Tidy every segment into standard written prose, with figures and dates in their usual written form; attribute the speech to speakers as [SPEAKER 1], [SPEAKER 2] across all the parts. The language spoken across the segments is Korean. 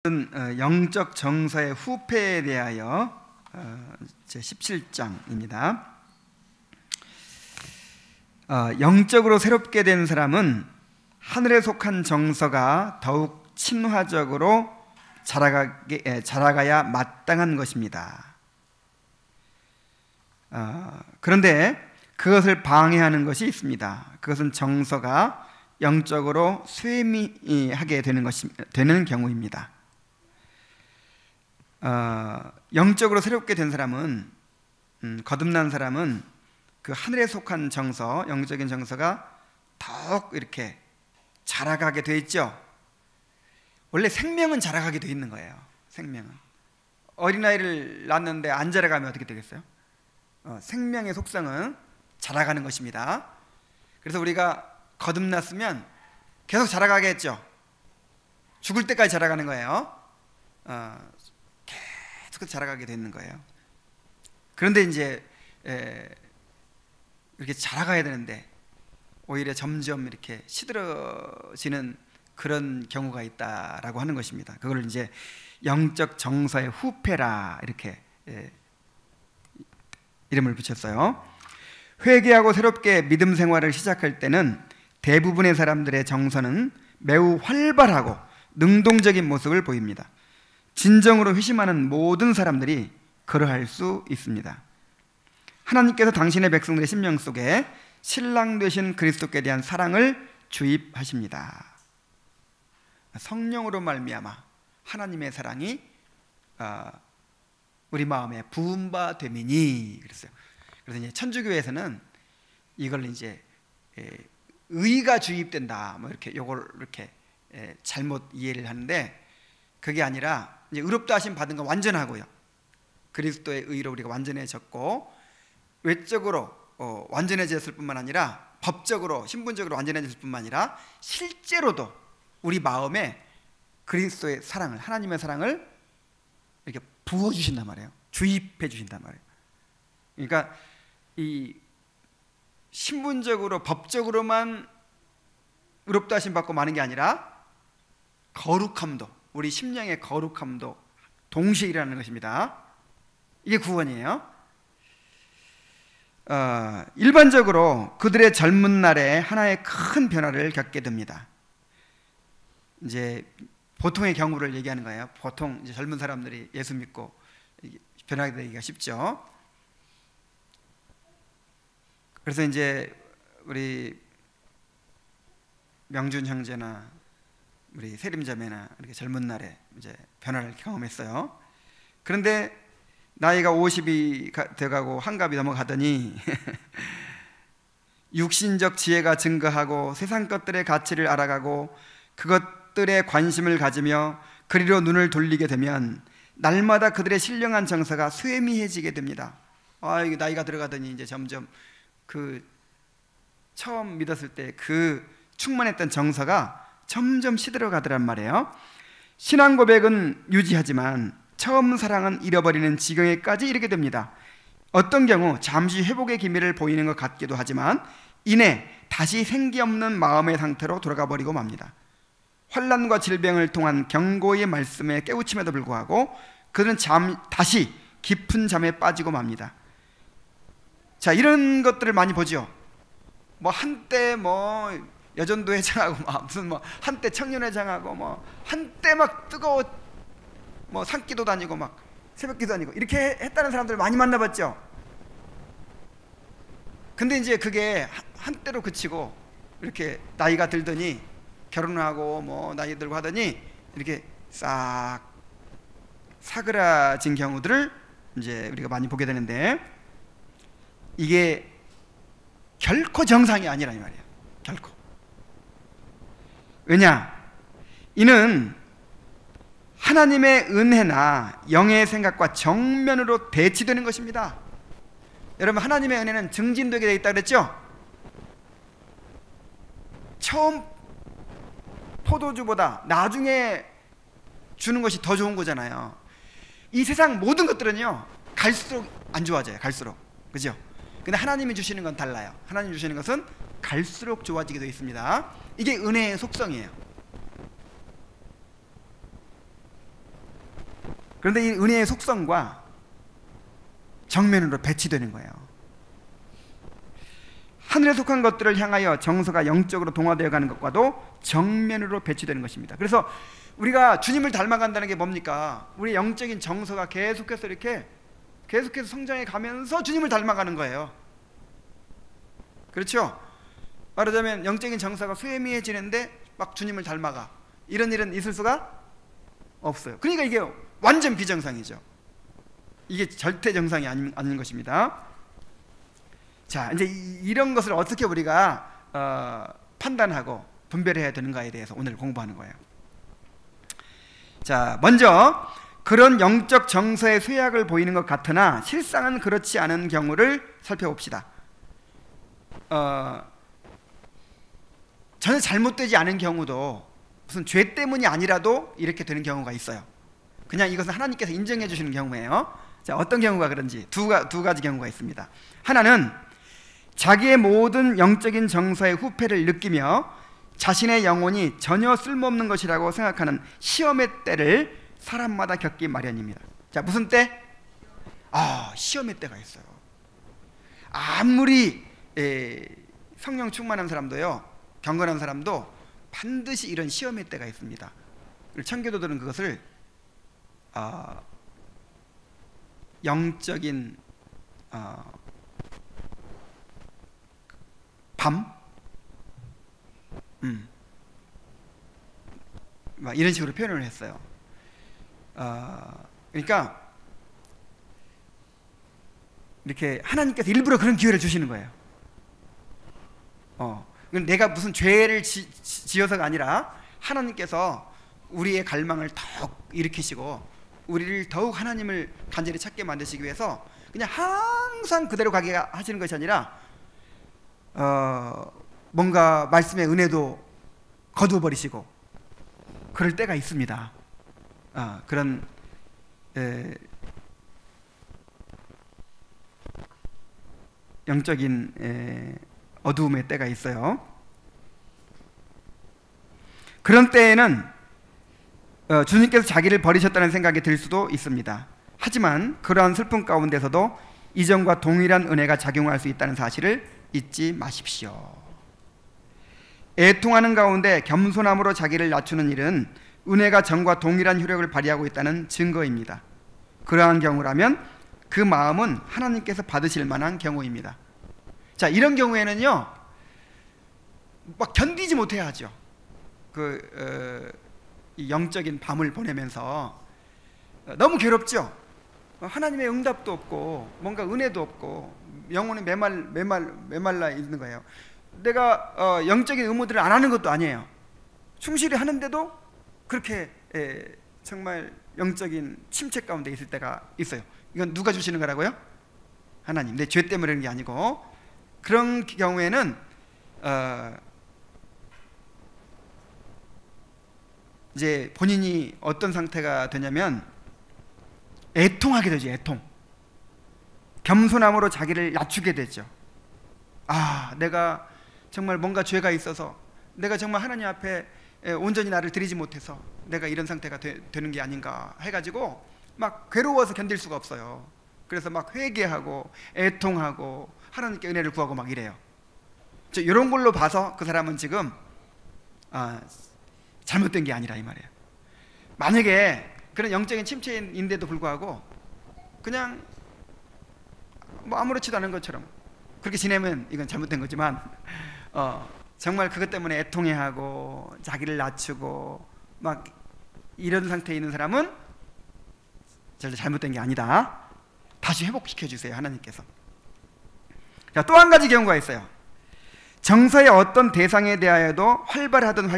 [SPEAKER 1] 영적 정서의 후패에 대하여 제 17장입니다. 영적으로 새롭게 된 사람은 하늘에 속한 정서가 더욱 친화적으로 자라가야 마땅한 것입니다. 그런데 그것을 방해하는 것이 있습니다. 그것은 정서가 영적으로 쇠미하게 되는 경우입니다. 영적으로 새롭게 된 사람은, 거듭난 사람은 그 하늘에 속한 정서, 영적인 정서가 더욱 이렇게 자라가게 돼 있죠. 원래 생명은 자라가게 돼 있는 거예요. 생명은 어린아이를 낳았는데 안 자라가면 어떻게 되겠어요? 생명의 속성은 자라가는 것입니다. 그래서 우리가 거듭났으면 계속 자라가겠죠. 죽을 때까지 자라가는 거예요. 계속 자라가게 되는 거예요. 그런데 이제 이렇게 자라가야 되는데 오히려 점점 이렇게 시들어지는 그런 경우가 있다라고 하는 것입니다. 그걸 이제 영적 정서의 후패라 이렇게 이름을 붙였어요. 회개하고 새롭게 믿음 생활을 시작할 때는 대부분의 사람들의 정서는 매우 활발하고 능동적인 모습을 보입니다. 진정으로 회심하는 모든 사람들이 그러할 수 있습니다. 하나님께서 당신의 백성들의 심령 속에 신랑 되신 그리스도께 대한 사랑을 주입하십니다. 성령으로 말미암아 하나님의 사랑이 우리 마음에 부은 바 되미니 그랬어요. 그래서 이제 천주교에서는 이걸 이제 의가 주입된다, 뭐 이렇게 요걸 이렇게 잘못 이해를 하는데, 그게 아니라 이제 의롭다 하심 받은 건 완전하고요. 그리스도의 의로 우리가 완전해졌고 외적으로 완전해졌을 뿐만 아니라 법적으로 신분적으로 완전해졌을 뿐만 아니라 실제로도 우리 마음에 그리스도의 사랑을, 하나님의 사랑을 이렇게 부어 주신단 말이에요. 주입해 주신단 말이에요. 그러니까 이 신분적으로 법적으로만 의롭다 하심 받고 마는 게 아니라 거룩함도, 우리 심령의 거룩함도 동시에 일어나는 것입니다. 이게 구원이에요. 일반적으로 그들의 젊은 날에 하나의 큰 변화를 겪게 됩니다. 이제 보통의 경우를 얘기하는 거예요. 보통 이제 젊은 사람들이 예수 믿고 변하게 되기가 쉽죠. 그래서 이제 우리 명준 형제나 우리 세림자매나 이렇게 젊은 날에 이제 변화를 경험했어요. 그런데 나이가 50이 돼가고 한갑이 넘어가더니 육신적 지혜가 증가하고 세상 것들의 가치를 알아가고 그것들에 관심을 가지며 그리로 눈을 돌리게 되면 날마다 그들의 신령한 정서가 쇠미해지게 됩니다. 이게 나이가 들어가더니 이제 점점 그 처음 믿었을 때 그 충만했던 정서가 점점 시들어가더란 말이에요. 신앙 고백은 유지하지만 처음 사랑은 잃어버리는 지경에까지 이르게 됩니다. 어떤 경우 잠시 회복의 기미를 보이는 것 같기도 하지만 이내 다시 생기 없는 마음의 상태로 돌아가 버리고 맙니다. 환난과 질병을 통한 경고의 말씀에 깨우침에도 불구하고 그들은 다시 깊은 잠에 빠지고 맙니다. 자, 이런 것들을 많이 보죠. 뭐 한때 뭐 여전도 회장하고 무슨 뭐 한때 청년회장하고 뭐 한때 막 뜨거워 뭐 산기도 다니고 막 새벽기도 다니고 이렇게 했다는 사람들 많이 만나봤죠. 근데 이제 그게 한때로 그치고 이렇게 나이가 들더니 결혼하고 뭐 나이 들고 하더니 이렇게 싹 사그라진 경우들을 이제 우리가 많이 보게 되는데, 이게 결코 정상이 아니라 이 말이에요. 결코. 왜냐? 이는 하나님의 은혜나 영의 생각과 정면으로 대치되는 것입니다. 여러분, 하나님의 은혜는 증진되게 되어 있다 그랬죠? 처음 포도주보다 나중에 주는 것이 더 좋은 거잖아요. 이 세상 모든 것들은요 갈수록 안 좋아져요. 갈수록. 그죠? 근데 하나님이 주시는 건 달라요. 하나님이 주시는 것은 갈수록 좋아지게 되어 있습니다. 이게 은혜의 속성이에요. 그런데 이 은혜의 속성과 정면으로 배치되는 거예요. 하늘에 속한 것들을 향하여 정서가 영적으로 동화되어 가는 것과도 정면으로 배치되는 것입니다. 그래서 우리가 주님을 닮아간다는 게 뭡니까? 우리 영적인 정서가 계속해서 이렇게 계속해서 성장해 가면서 주님을 닮아가는 거예요. 그렇죠? 말하자면 영적인 정서가 쇠미해지는데 막 주님을 닮아가, 이런 일은 있을 수가 없어요. 그러니까 이게 완전 비정상이죠. 이게 절대 정상이 아닌 것입니다. 자, 이제 이런 것을 어떻게 우리가 판단하고 분별해야 되는가에 대해서 오늘 공부하는 거예요. 자, 먼저 그런 영적 정서의 쇠약을 보이는 것 같으나 실상은 그렇지 않은 경우를 살펴봅시다. 전혀 잘못되지 않은 경우도 무슨 죄 때문이 아니라도 이렇게 되는 경우가 있어요. 그냥 이것은 하나님께서 인정해 주시는 경우예요. 자, 어떤 경우가 그런지 두 가지 경우가 있습니다. 하나는 자기의 모든 영적인 정서의 후패를 느끼며 자신의 영혼이 전혀 쓸모없는 것이라고 생각하는 시험의 때를 사람마다 겪기 마련입니다. 자, 무슨 때? 시험의 때가 있어요. 아무리 성령 충만한 사람도요, 경건한 사람도 반드시 이런 시험의 때가 있습니다. 청교도들은 그것을 영적인 밤? 막 이런 식으로 표현을 했어요. 그러니까 이렇게 하나님께서 일부러 그런 기회를 주시는 거예요. 내가 무슨 죄를 지어서가 아니라 하나님께서 우리의 갈망을 더욱 일으키시고 우리를 더욱 하나님을 간절히 찾게 만드시기 위해서 그냥 항상 그대로 가게 하시는 것이 아니라 뭔가 말씀의 은혜도 거두어버리시고 그럴 때가 있습니다. 그런 영적인 어두움의 때가 있어요. 그런 때에는 주님께서 자기를 버리셨다는 생각이 들 수도 있습니다. 하지만 그러한 슬픔 가운데서도 이전과 동일한 은혜가 작용할 수 있다는 사실을 잊지 마십시오. 애통하는 가운데 겸손함으로 자기를 낮추는 일은 은혜가 전과 동일한 효력을 발휘하고 있다는 증거입니다. 그러한 경우라면 그 마음은 하나님께서 받으실 만한 경우입니다. 자, 이런 경우에는요, 막 견디지 못해 하죠. 이 영적인 밤을 보내면서 너무 괴롭죠. 하나님의 응답도 없고 뭔가 은혜도 없고 영혼이 메말라 있는 거예요. 내가 영적인 의무들을 안 하는 것도 아니에요. 충실히 하는데도 그렇게 정말 영적인 침체 가운데 있을 때가 있어요. 이건 누가 주시는 거라고요? 하나님. 내 죄 때문에 그런 게 아니고, 그런 경우에는 이제 본인이 어떤 상태가 되냐면 애통하게 되죠. 애통. 겸손함으로 자기를 낮추게 되죠. 내가 정말 뭔가 죄가 있어서, 내가 정말 하나님 앞에 온전히 나를 드리지 못해서 내가 이런 상태가 되는 게 아닌가 해가지고 막 괴로워서 견딜 수가 없어요. 그래서 막 회개하고 애통하고 하나님께 은혜를 구하고 막 이래요. 이런 걸로 봐서 그 사람은 지금 잘못된 게 아니라 이 말이에요. 만약에 그런 영적인 침체인데도 불구하고 그냥 뭐 아무렇지도 않은 것처럼 그렇게 지내면 이건 잘못된 거지만, 정말 그것 때문에 애통해하고 자기를 낮추고 막 이런 상태에 있는 사람은 절대 잘못된 게 아니다. 다시 회복시켜 주세요, 하나님께서. 자, 또 한 가지 경우가 있어요. 정서의 어떤 대상에 대하여도 활발하던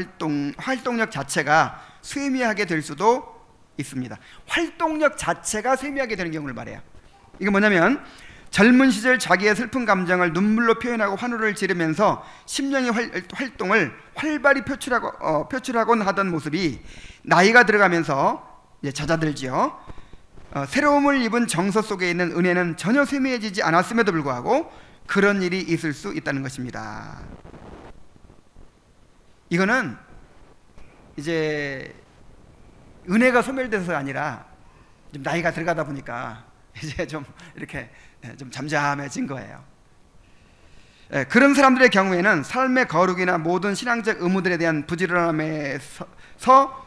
[SPEAKER 1] 활동력 자체가 쇠미하게 될 수도 있습니다. 활동력 자체가 쇠미하게 되는 경우를 말해요. 이게 뭐냐면 젊은 시절 자기의 슬픈 감정을 눈물로 표현하고 환호를 지르면서 심령의 활동을 활발히 표출하곤 하던 모습이 나이가 들어가면서 이제 잦아들지요. 새로움을 입은 정서 속에 있는 은혜는 전혀 쇠미해지지 않았음에도 불구하고 그런 일이 있을 수 있다는 것입니다. 이거는 이제 은혜가 소멸돼서가 아니라 좀 나이가 들어가다 보니까 이제 좀 이렇게 좀 잠잠해진 거예요. 그런 사람들의 경우에는 삶의 거룩이나 모든 신앙적 의무들에 대한 부지런함에서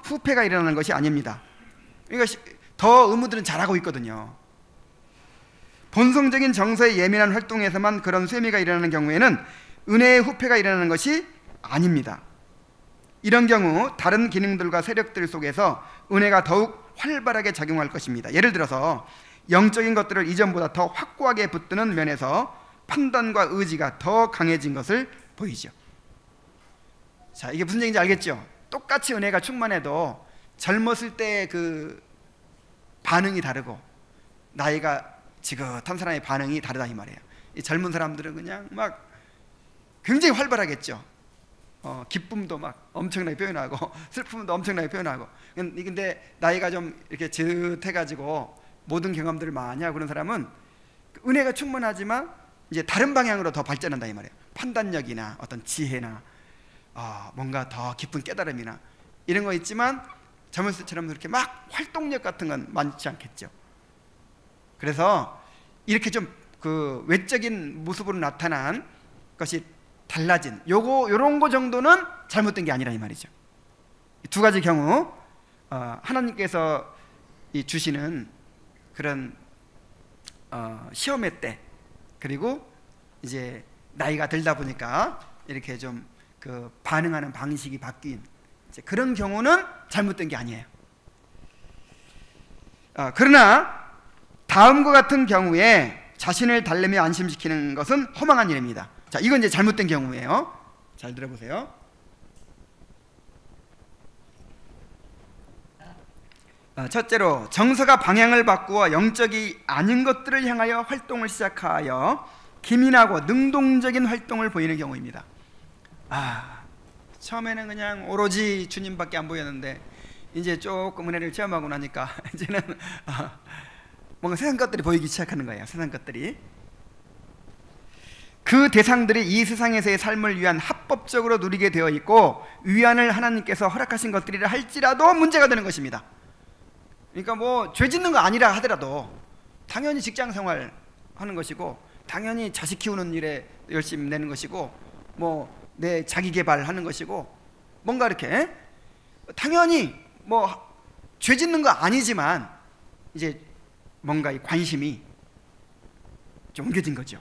[SPEAKER 1] 후패가 일어나는 것이 아닙니다. 그러니까 더 의무들은 잘하고 있거든요. 본성적인 정서의 예민한 활동에서만 그런 쇠미가 일어나는 경우에는 은혜의 후패가 일어나는 것이 아닙니다. 이런 경우 다른 기능들과 세력들 속에서 은혜가 더욱 활발하게 작용할 것입니다. 예를 들어서 영적인 것들을 이전보다 더 확고하게 붙드는 면에서 판단과 의지가 더 강해진 것을 보이죠. 자, 이게 무슨 얘기인지 알겠죠? 똑같이 은혜가 충만해도 젊었을 때 그 반응이 다르고 나이가 지긋한 사람의 반응이 다르다 이 말이에요. 이 젊은 사람들은 그냥 막 굉장히 활발하겠죠. 기쁨도 막 엄청나게 표현하고 슬픔도 엄청나게 표현하고. 근데 나이가 좀 이렇게 쯧해가지고 모든 경험들을 많이 하고 그런 사람은 은혜가 충만하지만 이제 다른 방향으로 더 발전한다 이 말이에요. 판단력이나 어떤 지혜나 뭔가 더 깊은 깨달음이나 이런 거 있지만 젊었을 때처럼 그렇게 막 활동력 같은 건 많지 않겠죠. 그래서 이렇게 좀 그 외적인 모습으로 나타난 것이 달라진 요런 거 정도는 잘못된 게 아니라 이 말이죠. 두 가지 경우 하나님께서 주시는 그런 시험의 때 그리고 이제 나이가 들다 보니까 이렇게 좀 그 반응하는 방식이 바뀐 이제 그런 경우는 잘못된 게 아니에요. 그러나 다음과 같은 경우에 자신을 달래며 안심시키는 것은 허망한 일입니다. 자, 이건 이제 잘못된 경우예요. 잘 들어보세요. 첫째로 정서가 방향을 바꾸어 영적이 아닌 것들을 향하여 활동을 시작하여 기민하고 능동적인 활동을 보이는 경우입니다. 처음에는 그냥 오로지 주님밖에 안 보였는데 이제 조금 은혜를 체험하고 나니까 이제는 뭔가 세상 것들이 보이기 시작하는 거예요. 세상 것들이. 그 대상들이 이 세상에서의 삶을 위한 합법적으로 누리게 되어 있고 위안을 하나님께서 허락하신 것들이라 할지라도 문제가 되는 것입니다. 그러니까 뭐 죄 짓는 거 아니라 하더라도 당연히 직장 생활 하는 것이고 당연히 자식 키우는 일에 열심히 내는 것이고 뭐 내 자기 개발하는 것이고 뭔가 이렇게 당연히 뭐 죄 짓는 거 아니지만 이제 뭔가 이 관심이 좀 옮겨진 거죠.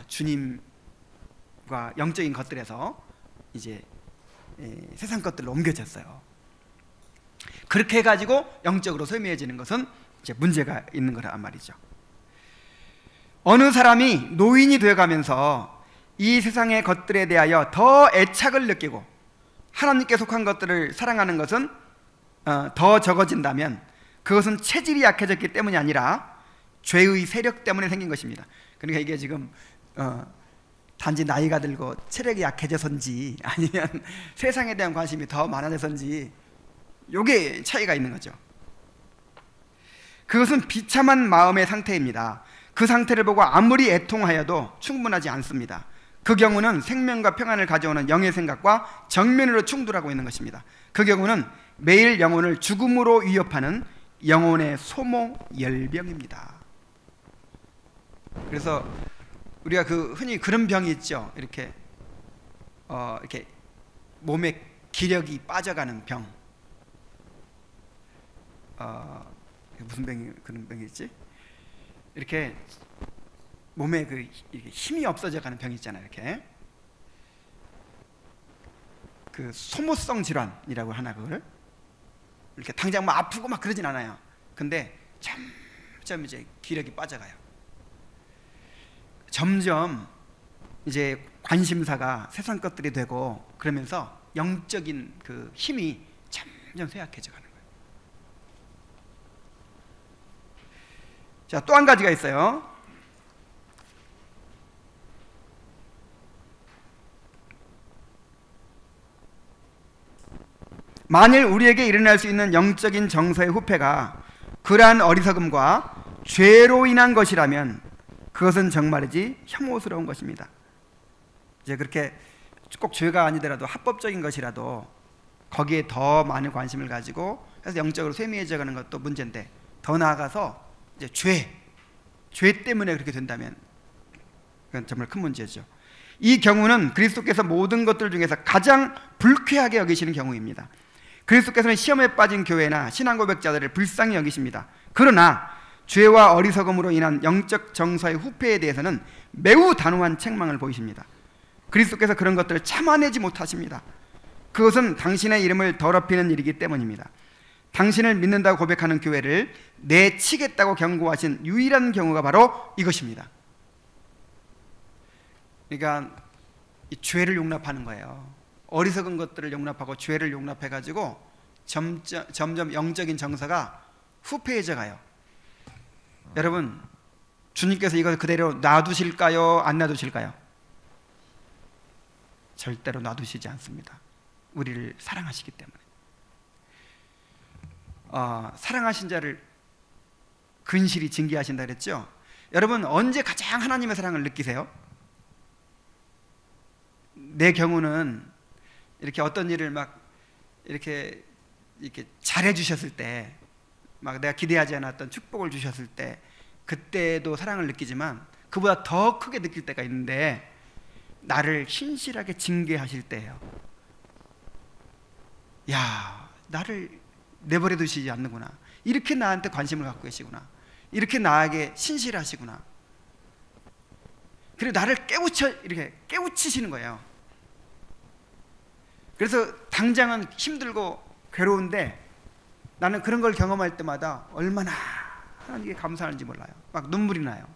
[SPEAKER 1] 주님과 영적인 것들에서 이제 세상 것들로 옮겨졌어요. 그렇게 해가지고 영적으로 소멸해지는 것은 이제 문제가 있는 거란 말이죠. 어느 사람이 노인이 되어가면서 이 세상의 것들에 대하여 더 애착을 느끼고 하나님께 속한 것들을 사랑하는 것은 더 적어진다면 그것은 체질이 약해졌기 때문이 아니라 죄의 세력 때문에 생긴 것입니다. 그러니까 이게 지금 단지 나이가 들고 체력이 약해져서인지 아니면 세상에 대한 관심이 더 많아져서인지 요게 차이가 있는 거죠. 그것은 비참한 마음의 상태입니다. 그 상태를 보고 아무리 애통하여도 충분하지 않습니다. 그 경우는 생명과 평안을 가져오는 영의 생각과 정면으로 충돌하고 있는 것입니다. 그 경우는 매일 영혼을 죽음으로 위협하는 영혼의 소모 열병입니다. 그래서 우리가 흔히 그런 병이 있죠. 이렇게 몸에 기력이 빠져가는 병. 무슨 병이 그런 병이 있지? 이렇게 몸에 이렇게 힘이 없어져가는 병이 있잖아요. 이렇게 소모성 질환이라고 하나 그걸? 이렇게 당장 뭐 아프고 막 그러진 않아요. 근데 점점 이제 기력이 빠져가요. 점점 이제 관심사가 세상 것들이 되고 그러면서 영적인 그 힘이 점점 쇠약해져 가는 거예요. 자, 또 한 가지가 있어요. 만일 우리에게 일어날 수 있는 영적인 정서의 후패가 그러한 어리석음과 죄로 인한 것이라면 그것은 정말이지 혐오스러운 것입니다. 이제 그렇게 꼭 죄가 아니더라도 합법적인 것이라도 거기에 더 많은 관심을 가지고 해서 영적으로 쇠미해져 가는 것도 문제인데 더 나아가서 이제 죄 때문에 그렇게 된다면 그건 정말 큰 문제죠. 이 경우는 그리스도께서 모든 것들 중에서 가장 불쾌하게 여기시는 경우입니다. 그리스도께서는 시험에 빠진 교회나 신앙 고백자들을 불쌍히 여기십니다. 그러나 죄와 어리석음으로 인한 영적 정서의 후퇴에 대해서는 매우 단호한 책망을 보이십니다. 그리스도께서 그런 것들을 참아내지 못하십니다. 그것은 당신의 이름을 더럽히는 일이기 때문입니다. 당신을 믿는다고 고백하는 교회를 내치겠다고 경고하신 유일한 경우가 바로 이것입니다. 그러니까 이 죄를 용납하는 거예요. 어리석은 것들을 용납하고 죄를 용납해가지고 점점 영적인 정서가 후패해져 가요. 여러분, 주님께서 이걸 그대로 놔두실까요? 안 놔두실까요? 절대로 놔두시지 않습니다. 우리를 사랑하시기 때문에. 사랑하신 자를 근실히 징계하신다 그랬죠? 여러분, 언제 가장 하나님의 사랑을 느끼세요? 내 경우는 이렇게 어떤 일을 막 이렇게 잘해 주셨을 때, 막 내가 기대하지 않았던 축복을 주셨을 때, 그때도 사랑을 느끼지만 그보다 더 크게 느낄 때가 있는데, 나를 신실하게 징계하실 때예요. 야, 나를 내버려 두시지 않는구나. 이렇게 나한테 관심을 갖고 계시구나. 이렇게 나에게 신실하시구나. 그리고 나를 이렇게 깨우치시는 거예요. 그래서 당장은 힘들고 괴로운데 나는 그런 걸 경험할 때마다 얼마나 하나님께 감사하는지 몰라요. 막 눈물이 나요.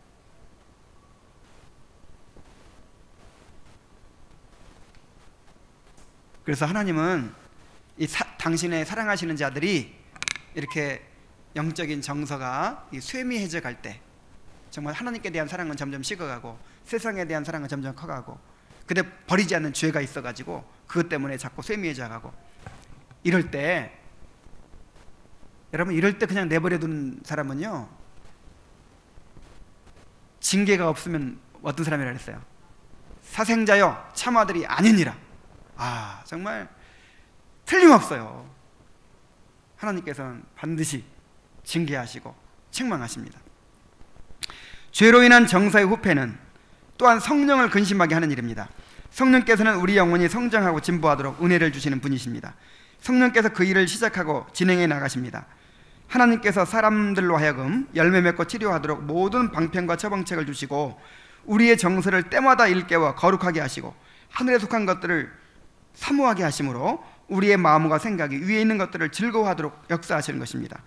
[SPEAKER 1] 그래서 하나님은 당신의 사랑하시는 자들이 이렇게 영적인 정서가 쇠미해져 갈 때, 정말 하나님께 대한 사랑은 점점 식어가고 세상에 대한 사랑은 점점 커가고, 근데 버리지 않는 죄가 있어가지고 그것 때문에 자꾸 쇠미해져 가고, 이럴 때, 여러분, 이럴 때 그냥 내버려 두는 사람은요, 징계가 없으면 어떤 사람이라 그랬어요? 사생자여 참아들이 아니니라. 정말 틀림없어요. 하나님께서는 반드시 징계하시고 책망하십니다. 죄로 인한 정서의 후패는 또한 성령을 근심하게 하는 일입니다. 성령께서는 우리 영혼이 성장하고 진보하도록 은혜를 주시는 분이십니다. 성령께서 그 일을 시작하고 진행해 나가십니다. 하나님께서 사람들로 하여금 열매 맺고 치료하도록 모든 방편과 처방책을 주시고 우리의 정서를 때마다 일깨워 거룩하게 하시고 하늘에 속한 것들을 사모하게 하심으로 우리의 마음과 생각이 위에 있는 것들을 즐거워하도록 역사하시는 것입니다.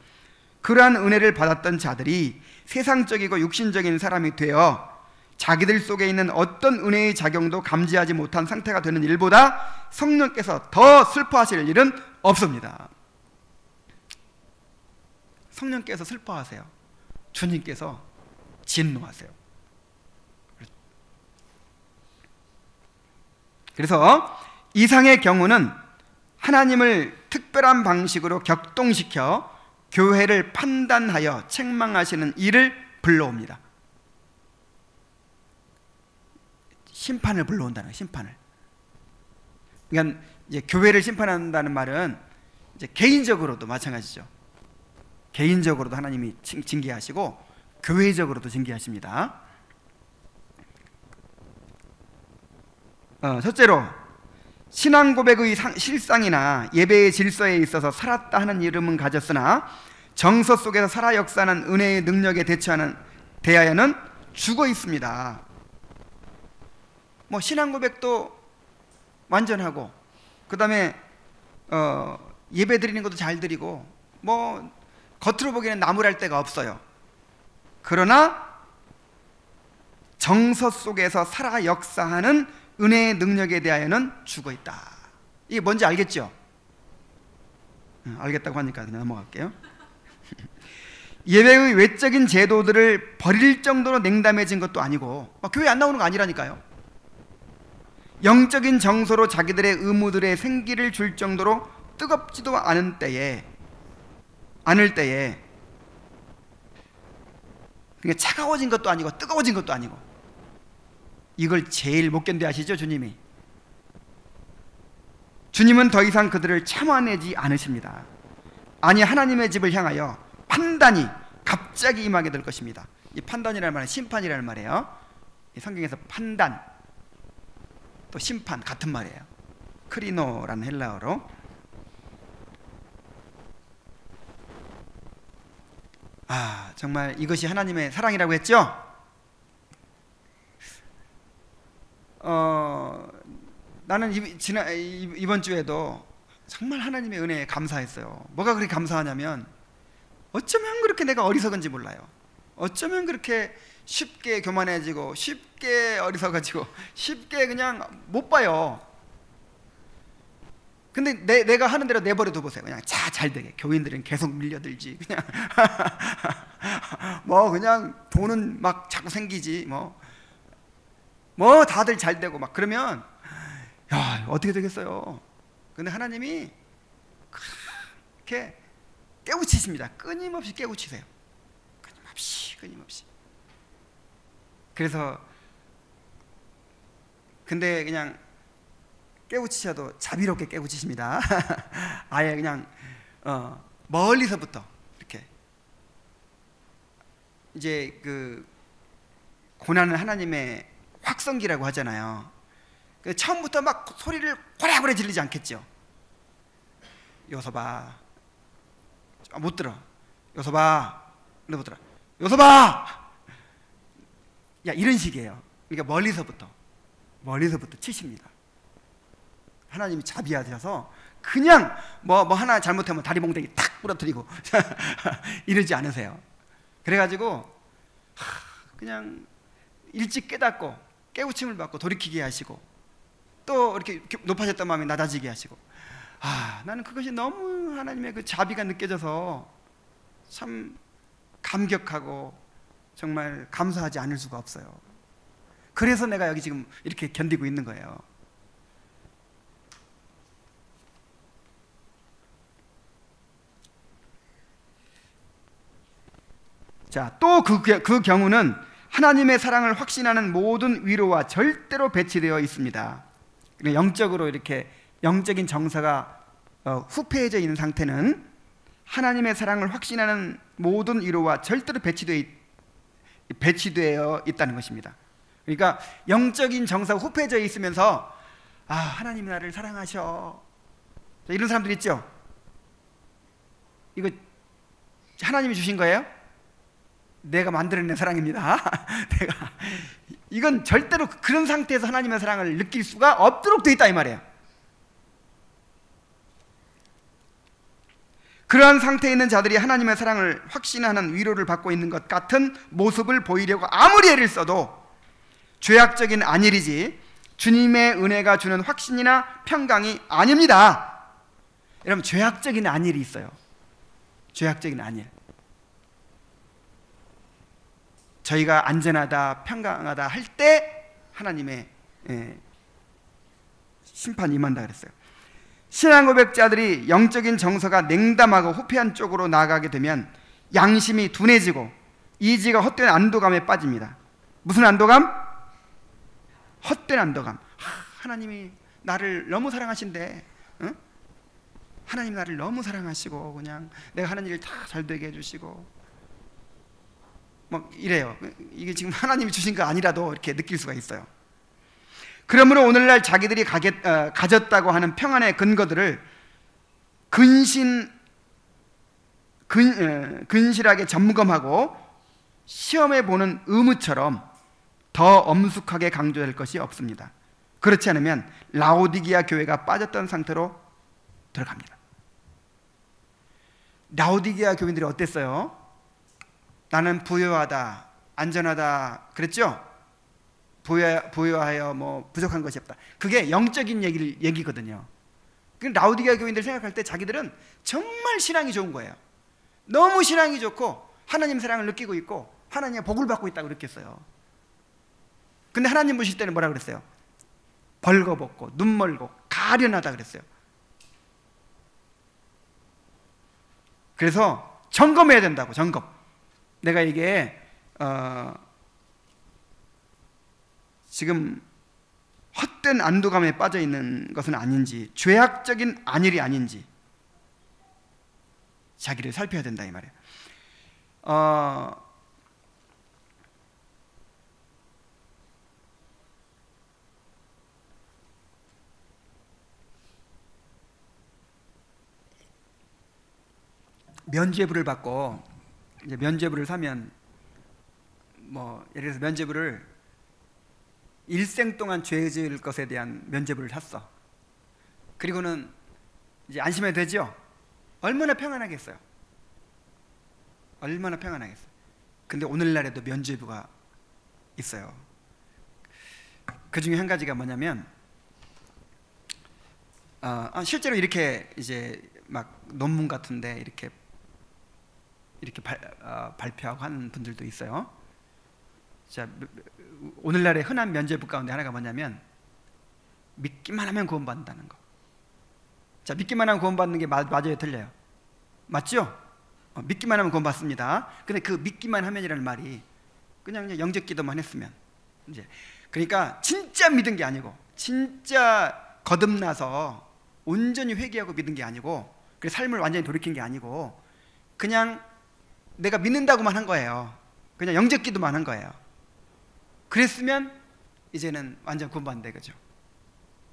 [SPEAKER 1] 그러한 은혜를 받았던 자들이 세상적이고 육신적인 사람이 되어 자기들 속에 있는 어떤 은혜의 작용도 감지하지 못한 상태가 되는 일보다 성령께서 더 슬퍼하실 일은 없습니다. 성령께서 슬퍼하세요. 주님께서 진노하세요. 그래서 이상의 경우는 하나님을 특별한 방식으로 격동시켜 교회를 판단하여 책망하시는 일을 불러옵니다. 심판을 불러온다는 거예요. 심판을. 그러니까 이제 교회를 심판한다는 말은 이제 개인적으로도 마찬가지죠. 개인적으로도 하나님이 징계하시고 교회적으로도 징계하십니다. 첫째로, 신앙 고백의 실상이나 예배의 질서에 있어서 살았다 하는 이름은 가졌으나 정서 속에서 살아 역사하는 은혜의 능력에 대하여는 죽어 있습니다. 신앙 고백도 완전하고, 그 다음에 예배 드리는 것도 잘 드리고, 겉으로 보기에는 나무랄 데가 없어요. 그러나 정서 속에서 살아 역사하는 은혜의 능력에 대하여는 죽어 있다. 이게 뭔지 알겠죠? 알겠다고 하니까 그냥 넘어갈게요. 예배의 외적인 제도들을 버릴 정도로 냉담해진 것도 아니고, 교회 안 나오는 거 아니라니까요. 영적인 정서로 자기들의 의무들의 생기를 줄 정도로 뜨겁지도 않을 때에 그러니까 차가워진 것도 아니고 뜨거워진 것도 아니고, 이걸 제일 못 견뎌 하시죠, 주님이. 주님은 더 이상 그들을 참아내지 않으십니다. 아니, 하나님의 집을 향하여 판단이 갑자기 임하게 될 것입니다. 이 판단이라는 말은 심판이라는 말이에요. 이 성경에서 판단 또 심판 같은 말이에요. 크리노라는 헬라어로. 정말 이것이 하나님의 사랑이라고 했죠? 나는 이번 주에도 정말 하나님의 은혜에 감사했어요. 뭐가 그렇게 감사하냐면 어쩌면 그렇게 내가 어리석은지 몰라요. 어쩌면 그렇게 쉽게 교만해지고 쉽게 어리석어지고 쉽게 그냥 못 봐요. 근데 내가 하는 대로 내버려 둬보세요. 그냥 잘 되게. 교인들은 계속 밀려들지. 그냥 뭐 그냥 돈은 막 자꾸 생기지. 뭐 다들 잘 되고 막 그러면 야, 어떻게 되겠어요? 근데 하나님이 이렇게 깨우치십니다. 끊임없이 깨우치세요. 끊임없이. 그래서 근데 그냥 깨우치셔도 자비롭게 깨우치십니다. 아예 그냥 멀리서부터 이렇게 이제 그 고난은 하나님의 확성기라고 하잖아요. 처음부터 막 소리를 고래고래 지르지 않겠죠. 요서봐, 못 들어. 요서봐, 못 들어. 요서봐, 야, 이런 식이에요. 그러니까 멀리서부터 치십니다. 하나님이 자비하셔서 그냥 뭐 하나 잘못하면 다리 몽둥이 탁 부러뜨리고 이러지 않으세요. 그래가지고 그냥 일찍 깨닫고 깨우침을 받고 돌이키게 하시고 또 이렇게 높아졌던 마음이 낮아지게 하시고, 나는 그것이 너무 하나님의 그 자비가 느껴져서 참 감격하고 정말 감사하지 않을 수가 없어요. 그래서 내가 여기 지금 이렇게 견디고 있는 거예요. 자, 또 그 경우는 하나님의 사랑을 확신하는 모든 위로와 절대로 배치되어 있습니다. 영적으로 이렇게 영적인 정서가 후패해져 있는 상태는 하나님의 사랑을 확신하는 모든 위로와 절대로 배치되어 있다는 것입니다. 그러니까 영적인 정서가 후패해져 있으면서 하나님이 나를 사랑하셔, 이런 사람들 있죠? 이거 하나님이 주신 거예요? 내가 만들어낸 사랑입니다. 이건 절대로 그런 상태에서 하나님의 사랑을 느낄 수가 없도록 되어 있다 이 말이에요. 그러한 상태에 있는 자들이 하나님의 사랑을 확신하는 위로를 받고 있는 것 같은 모습을 보이려고 아무리 애를 써도 죄악적인 안일이지 주님의 은혜가 주는 확신이나 평강이 아닙니다. 여러분, 죄악적인 안일이 있어요. 죄악적인 안일. 저희가 안전하다, 평강하다 할 때 하나님의 심판이 임한다 그랬어요. 신앙 고백자들이 영적인 정서가 냉담하고 후패한 쪽으로 나아가게 되면 양심이 둔해지고 이지가 헛된 안도감에 빠집니다. 무슨 안도감? 헛된 안도감. 하나님이 나를 너무 사랑하신대. 응? 하나님 나를 너무 사랑하시고 그냥 내가 하는 일 다 잘 되게 해주시고 막 이래요. 이게 지금 하나님이 주신 거 아니라도 이렇게 느낄 수가 있어요. 그러므로 오늘날 자기들이 가졌다고 하는 평안의 근거들을 근실하게 점검하고 시험해보는 의무처럼 더 엄숙하게 강조할 것이 없습니다. 그렇지 않으면 라오디게아 교회가 빠졌던 상태로 들어갑니다. 라오디게아 교인들이 어땠어요? 나는 부유하다, 안전하다 그랬죠? 부유하여 뭐 부족한 것이 없다. 그게 영적인 얘기거든요. 라오디게아 교인들 생각할 때 자기들은 정말 신앙이 좋은 거예요. 너무 신앙이 좋고 하나님 사랑을 느끼고 있고 하나님의 복을 받고 있다고 느꼈어요. 근데 하나님 보실 때는 뭐라 그랬어요? 벌거벗고 눈 멀고 가련하다 그랬어요. 그래서 점검해야 된다고. 점검. 내가 이게 지금 헛된 안도감에 빠져 있는 것은 아닌지, 죄악적인 안일이 아닌지 자기를 살펴야 된다 이 말이에요. 면죄부를 받고 이제 면죄부를 사면 뭐 예를 들어서 면죄부를 일생 동안 죄 지을 것에 대한 면죄부를 샀어. 그리고는 이제 안심해도 되죠? 얼마나 평안하겠어요? 얼마나 평안하겠어요? 근데 오늘날에도 면죄부가 있어요. 그 중에 한 가지가 뭐냐면 실제로 이렇게 이제 막 논문 같은데 이렇게 발표하고 하는 분들도 있어요. 자, 오늘날의 흔한 면죄부 가운데 하나가 뭐냐면 믿기만 하면 구원받는다는 거. 자, 믿기만 하면 구원받는 게 맞아요, 틀려요? 맞죠? 믿기만 하면 구원받습니다. 근데 그 믿기만 하면이라는 말이 그냥 영접 기도만 했으면 이제 그러니까 진짜 믿은 게 아니고 진짜 거듭나서 온전히 회개하고 믿은 게 아니고 그래서 삶을 완전히 돌이킨 게 아니고 그냥 내가 믿는다고만 한 거예요. 그냥 영접 기도만 한 거예요. 그랬으면 이제는 완전 구원받는다 이거죠.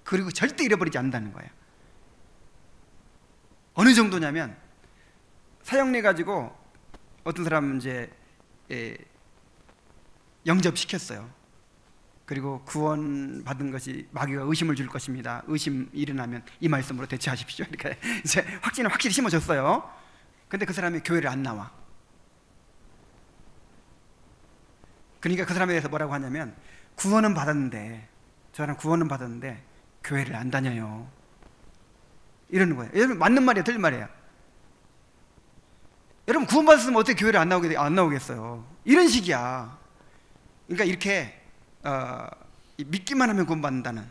[SPEAKER 1] 그리고 절대 잃어버리지 않는다는 거예요. 어느 정도냐면 사형내 가지고 어떤 사람은 이제 영접시켰어요. 그리고 구원받은 것이 마귀가 의심을 줄 것입니다. 의심 일어나면 이 말씀으로 대처하십시오. 이렇게 이제 확신을 확실히 심어줬어요. 근데 그 사람이 교회를 안 나와. 그러니까 그 사람에 대해서 뭐라고 하냐면 구원은 받았는데 저 사람 구원은 받았는데 교회를 안 다녀요. 이러는 거예요. 여러분 맞는 말이에요, 틀린 말이에요? 여러분 구원받았으면 어떻게 교회를 안 나오겠어요? 이런 식이야. 그러니까 이렇게 믿기만 하면 구원받는다는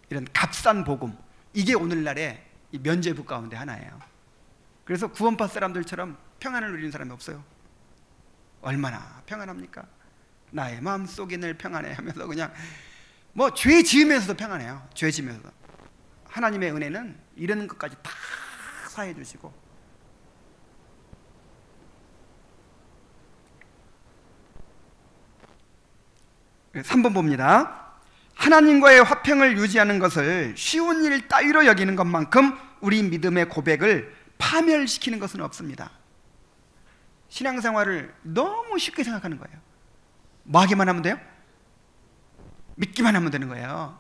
[SPEAKER 1] 이런 값싼 복음, 이게 오늘날의 이 면죄부 가운데 하나예요. 그래서 구원받은 사람들처럼 평안을 누리는 사람이 없어요. 얼마나 평안합니까? 나의 마음속이 늘 평안해 하면서 그냥 뭐 죄 지으면서도 평안해요. 죄 지으면서도. 하나님의 은혜는 이런 것까지 다 사해 주시고. 3번 봅니다. 하나님과의 화평을 유지하는 것을 쉬운 일 따위로 여기는 것만큼 우리 믿음의 고백을 파멸시키는 것은 없습니다. 신앙생활을 너무 쉽게 생각하는 거예요. 뭐 하기만 하면 돼요? 믿기만 하면 되는 거예요.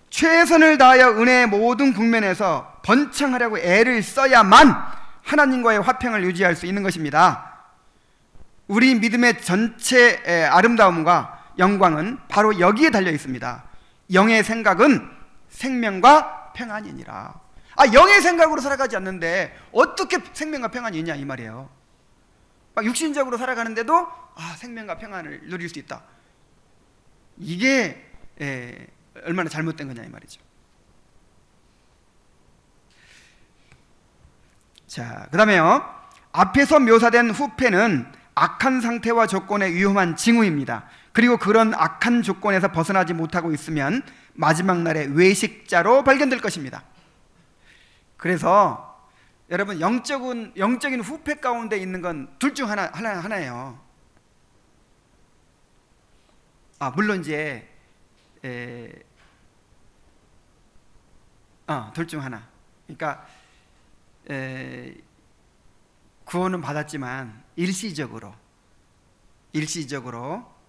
[SPEAKER 1] 최선을 다하여 은혜의 모든 국면에서 번창하려고 애를 써야만 하나님과의 화평을 유지할 수 있는 것입니다. 우리 믿음의 전체 아름다움과 영광은 바로 여기에 달려 있습니다. 영의 생각은 생명과 평안이니라. 영의 생각으로 살아가지 않는데 어떻게 생명과 평안이 있냐 이 말이에요. 막 육신적으로 살아가는데도 생명과 평안을 누릴 수 있다. 이게 얼마나 잘못된 거냐 이 말이죠. 자, 그 다음에요. 앞에서 묘사된 후패는 악한 상태와 조건의 위험한 징후입니다. 그리고 그런 악한 조건에서 벗어나지 못하고 있으면 마지막 날에 외식자로 발견될 것입니다. 그래서 여러분 영적인 후패 가운데 있는 건 둘 중 하나예요. 물론 이제 둘 중 하나. 그러니까 구원은 받았지만 일시적으로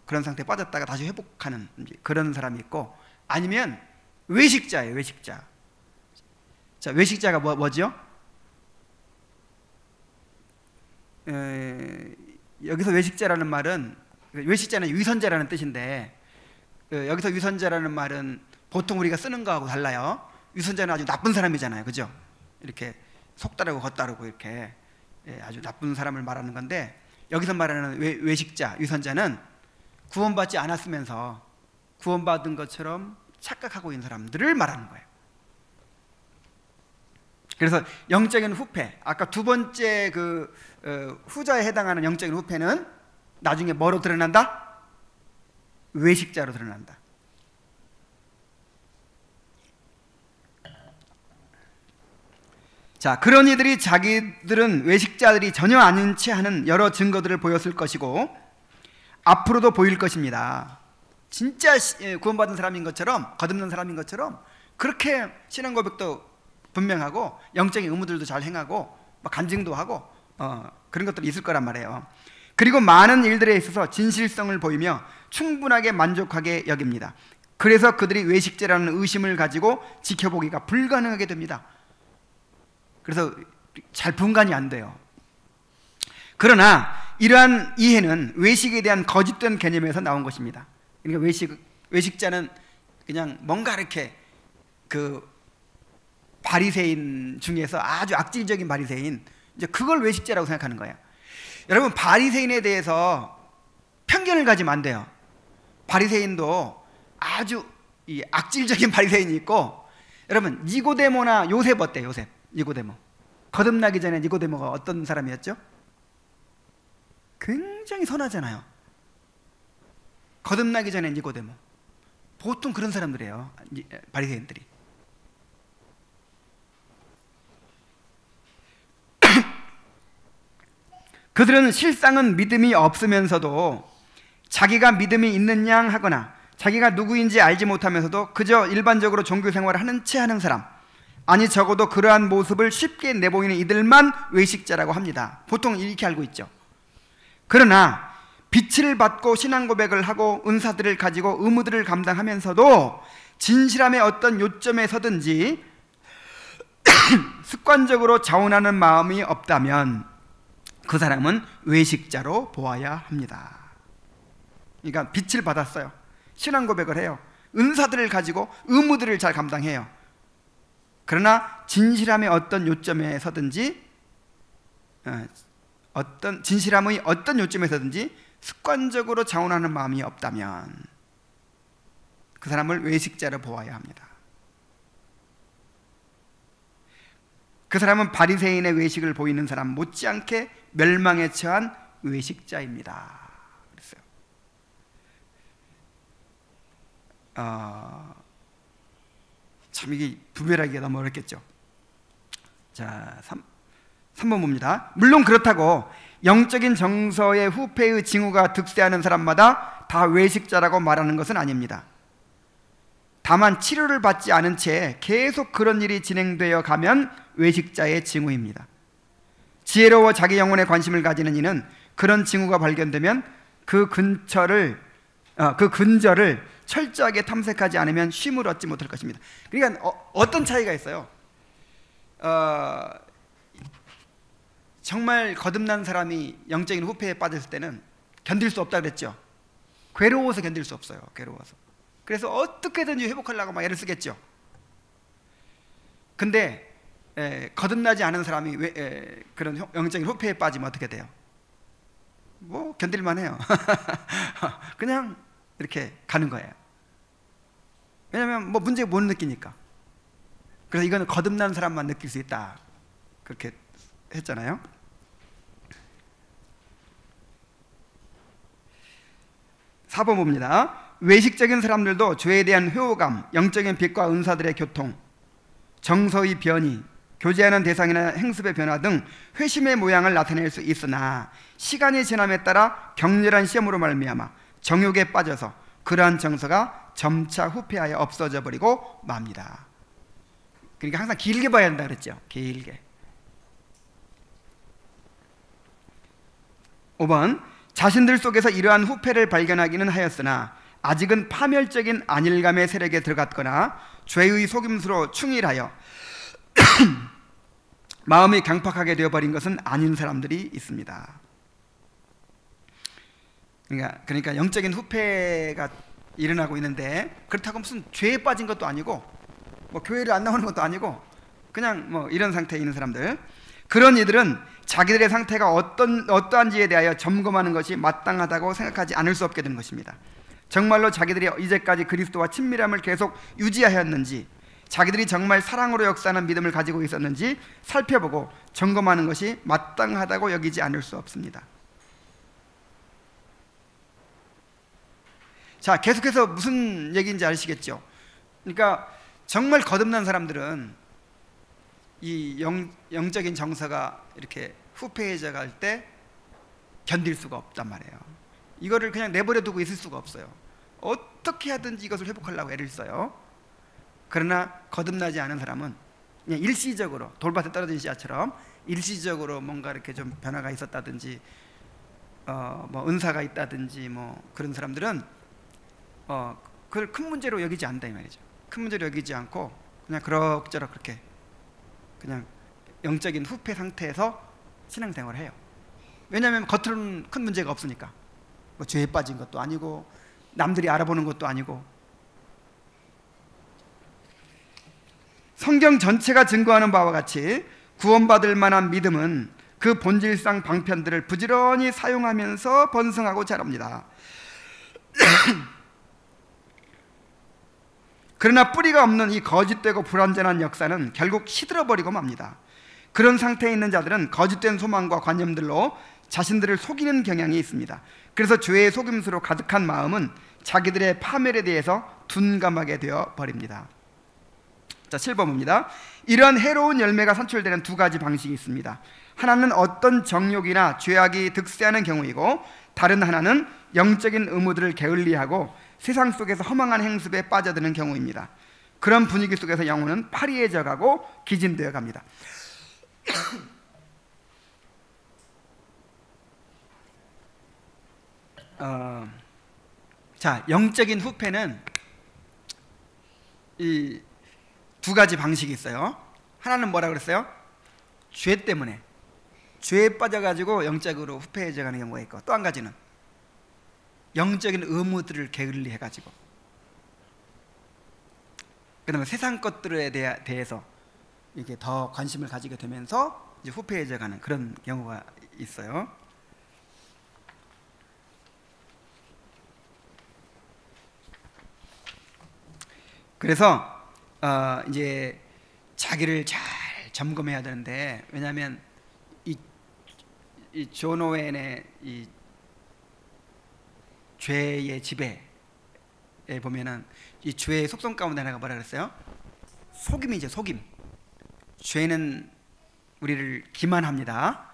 [SPEAKER 1] 그런 상태에 빠졌다가 다시 회복하는 그런 사람이 있고, 아니면 외식자예요. 외식자. 자, 외식자가 뭐죠? 여기서 외식자라는 말은, 외식자는 위선자라는 뜻인데, 여기서 위선자라는 말은 보통 우리가 쓰는 거하고 달라요. 위선자는 아주 나쁜 사람이잖아요, 그죠? 이렇게 속다르고 겉다르고 이렇게 아주 나쁜 사람을 말하는 건데, 여기서 말하는 외식자, 위선자는 구원받지 않았으면서 구원받은 것처럼 착각하고 있는 사람들을 말하는 거예요. 그래서 영적인 후패, 아까 두 번째 후자에 해당하는 영적인 후패는 나중에 뭐로 드러난다? 외식자로 드러난다. 자, 그런 이들이 자기들은 외식자들이 전혀 아닌 채 하는 여러 증거들을 보였을 것이고 앞으로도 보일 것입니다. 진짜 구원받은 사람인 것처럼, 거듭난 사람인 것처럼 그렇게 신앙 고백도 분명하고 영적인 의무들도 잘 행하고 간증도 하고 그런 것들이 있을 거란 말이에요. 그리고 많은 일들에 있어서 진실성을 보이며 충분하게 만족하게 여깁니다. 그래서 그들이 외식죄라는 의심을 가지고 지켜보기가 불가능하게 됩니다. 그래서 잘 분간이 안 돼요. 그러나 이러한 이해는 외식에 대한 거짓된 개념에서 나온 것입니다. 그러니까 외식자는 그냥 뭔가 이렇게 그 바리새인 중에서 아주 악질적인 바리새인, 이제 그걸 외식자라고 생각하는 거예요. 여러분, 바리새인에 대해서 편견을 가지면 안 돼요. 바리새인도 아주 이 악질적인 바리새인이 있고, 여러분 니고데모나 요셉 어때요? 요셉, 니고데모. 거듭나기 전에 니고데모가 어떤 사람이었죠? 굉장히 선하잖아요. 거듭나기 전에 니고데모. 보통 그런 사람들이에요, 바리새인들이. 그들은 실상은 믿음이 없으면서도 자기가 믿음이 있는 양 하거나 자기가 누구인지 알지 못하면서도 그저 일반적으로 종교 생활을 하는 채 하는 사람, 아니 적어도 그러한 모습을 쉽게 내보이는 이들만 외식자라고 합니다. 보통 이렇게 알고 있죠. 그러나 빛을 받고 신앙 고백을 하고 은사들을 가지고 의무들을 감당하면서도 진실함의 어떤 요점에 서든지 습관적으로 자원하는 마음이 없다면 그 사람은 외식자로 보아야 합니다. 그러니까 빛을 받았어요. 신앙 고백을 해요. 은사들을 가지고 의무들을 잘 감당해요. 그러나 진실함의 어떤 요점에 서든지 진실함의 어떤 요점에 서든지 습관적으로 자원하는 마음이 없다면 그 사람을 외식자로 보아야 합니다. 그 사람은 바리새인의 외식을 보이는 사람 못지않게 멸망에 처한 외식자입니다. 그랬어요. 참 이게 분별하기가 너무 어렵겠죠. 자, 3번 봅니다. 물론 그렇다고 영적인 정서의 후패의 징후가 득세하는 사람마다 다 외식자라고 말하는 것은 아닙니다. 다만 치료를 받지 않은 채 계속 그런 일이 진행되어 가면 외식자의 징후입니다. 지혜로워 자기 영혼에 관심을 가지는 이는 그런 징후가 발견되면 그 근절을 철저하게 탐색하지 않으면 쉼을 얻지 못할 것입니다. 그러니까 어떤 차이가 있어요? 정말 거듭난 사람이 영적인 후패에 빠졌을 때는 견딜 수 없다 그랬죠. 괴로워서 견딜 수 없어요. 괴로워서. 그래서 어떻게든지 회복하려고 막 애를 쓰겠죠. 근데 거듭나지 않은 사람이 그런 영적인 후패에 빠지면 어떻게 돼요? 뭐 견딜만 해요. 그냥 이렇게 가는 거예요. 왜냐하면 뭐 문제 못 느끼니까. 그래서 이거는 거듭난 사람만 느낄 수 있다, 그렇게 했잖아요. (4번) 봅니다. 외식적인 사람들도 죄에 대한 회오감, 영적인 빛과 은사들의 교통, 정서의 변이, 교제하는 대상이나 행습의 변화 등 회심의 모양을 나타낼 수 있으나 시간이 지남에 따라 격렬한 시험으로 말미암아 정욕에 빠져서 그러한 정서가 점차 후퇴하여 없어져 버리고 맙니다. 그러니까 항상 길게 봐야 한다 그랬죠. 길게. 5번, 자신들 속에서 이러한 후패를 발견하기는 하였으나 아직은 파멸적인 안일감의 세력에 들어갔거나 죄의 속임수로 충일하여 마음이 강팍하게 되어버린 것은 아닌 사람들이 있습니다. 그러니까 영적인 후패가 일어나고 있는데 그렇다고 무슨 죄에 빠진 것도 아니고 뭐 교회를 안 나오는 것도 아니고 그냥 뭐 이런 상태에 있는 사람들, 그런 이들은 자기들의 상태가 어떠한지에 대하여 점검하는 것이 마땅하다고 생각하지 않을 수 없게 된 것입니다. 정말로 자기들이 이제까지 그리스도와 친밀함을 계속 유지하였는지, 자기들이 정말 사랑으로 역사하는 믿음을 가지고 있었는지 살펴보고 점검하는 것이 마땅하다고 여기지 않을 수 없습니다. 자, 계속해서 무슨 얘기인지 아시겠죠? 그러니까 정말 거듭난 사람들은 이 영적인 정서가 이렇게 후패해져 갈 때 견딜 수가 없단 말이에요. 이거를 그냥 내버려 두고 있을 수가 없어요. 어떻게 하든지 이것을 회복하려고 애를 써요. 그러나 거듭나지 않은 사람은 그냥 일시적으로 돌밭에 떨어진 씨앗처럼 일시적으로 뭔가 이렇게 좀 변화가 있었다든지 뭐 은사가 있다든지 뭐 그런 사람들은 그걸 큰 문제로 여기지 않는다 이 말이죠. 큰 문제로 여기지 않고 그냥 그럭저럭 그렇게 그냥 영적인 후패 상태에서 신앙생활을 해요. 왜냐하면 겉으로는 큰 문제가 없으니까. 뭐 죄에 빠진 것도 아니고 남들이 알아보는 것도 아니고. 성경 전체가 증거하는 바와 같이 구원받을 만한 믿음은 그 본질상 방편들을 부지런히 사용하면서 번성하고 자랍니다. 그러나 뿌리가 없는 이 거짓되고 불완전한 역사는 결국 시들어버리고 맙니다. 그런 상태에 있는 자들은 거짓된 소망과 관념들로 자신들을 속이는 경향이 있습니다. 그래서 죄의 속임수로 가득한 마음은 자기들의 파멸에 대해서 둔감하게 되어 버립니다. 자, 7번입니다. 이런 해로운 열매가 산출되는 두 가지 방식이 있습니다. 하나는 어떤 정욕이나 죄악이 득세하는 경우이고, 다른 하나는 영적인 의무들을 게을리하고 세상 속에서 허망한 행습에 빠져드는 경우입니다. 그런 분위기 속에서 영혼은 파리해져 가고 기진되어 갑니다. 자, 영적인 후패는 이 두 가지 방식이 있어요. 하나는 뭐라 그랬어요? 죄 때문에, 죄에 빠져가지고 영적으로 후패해져 가는 경우가 있고, 또 한 가지는 영적인 의무들을 게을리 해가지고, 그 다음에 세상 것들에 대해서 이렇게 더 관심을 가지게 되면서 이제 후패해져 가는 그런 경우가 있어요. 그래서 이제 자기를 잘 점검해야 되는데, 왜냐하면 이 존 오웬의 이 죄의 지배에 보면은 이 죄의 속성 가운데 하나가 뭐라 그랬어요? 속임이죠, 속임. 죄는 우리를 기만합니다.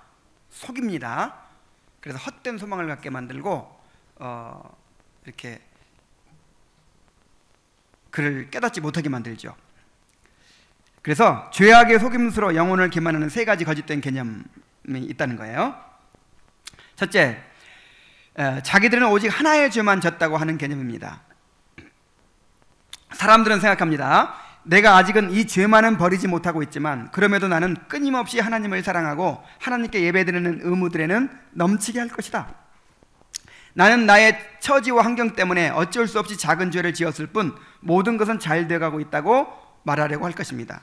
[SPEAKER 1] 속입니다. 그래서 헛된 소망을 갖게 만들고 이렇게 그를 깨닫지 못하게 만들죠. 그래서 죄악의 속임수로 영혼을 기만하는 세 가지 거짓된 개념이 있다는 거예요. 첫째, 자기들은 오직 하나의 죄만 졌다고 하는 개념입니다. 사람들은 생각합니다. 내가 아직은 이 죄만은 버리지 못하고 있지만 그럼에도 나는 끊임없이 하나님을 사랑하고 하나님께 예배드리는 의무들에는 넘치게 할 것이다. 나는 나의 처지와 환경 때문에 어쩔 수 없이 작은 죄를 지었을 뿐 모든 것은 잘 되어가고 있다고 말하려고 할 것입니다.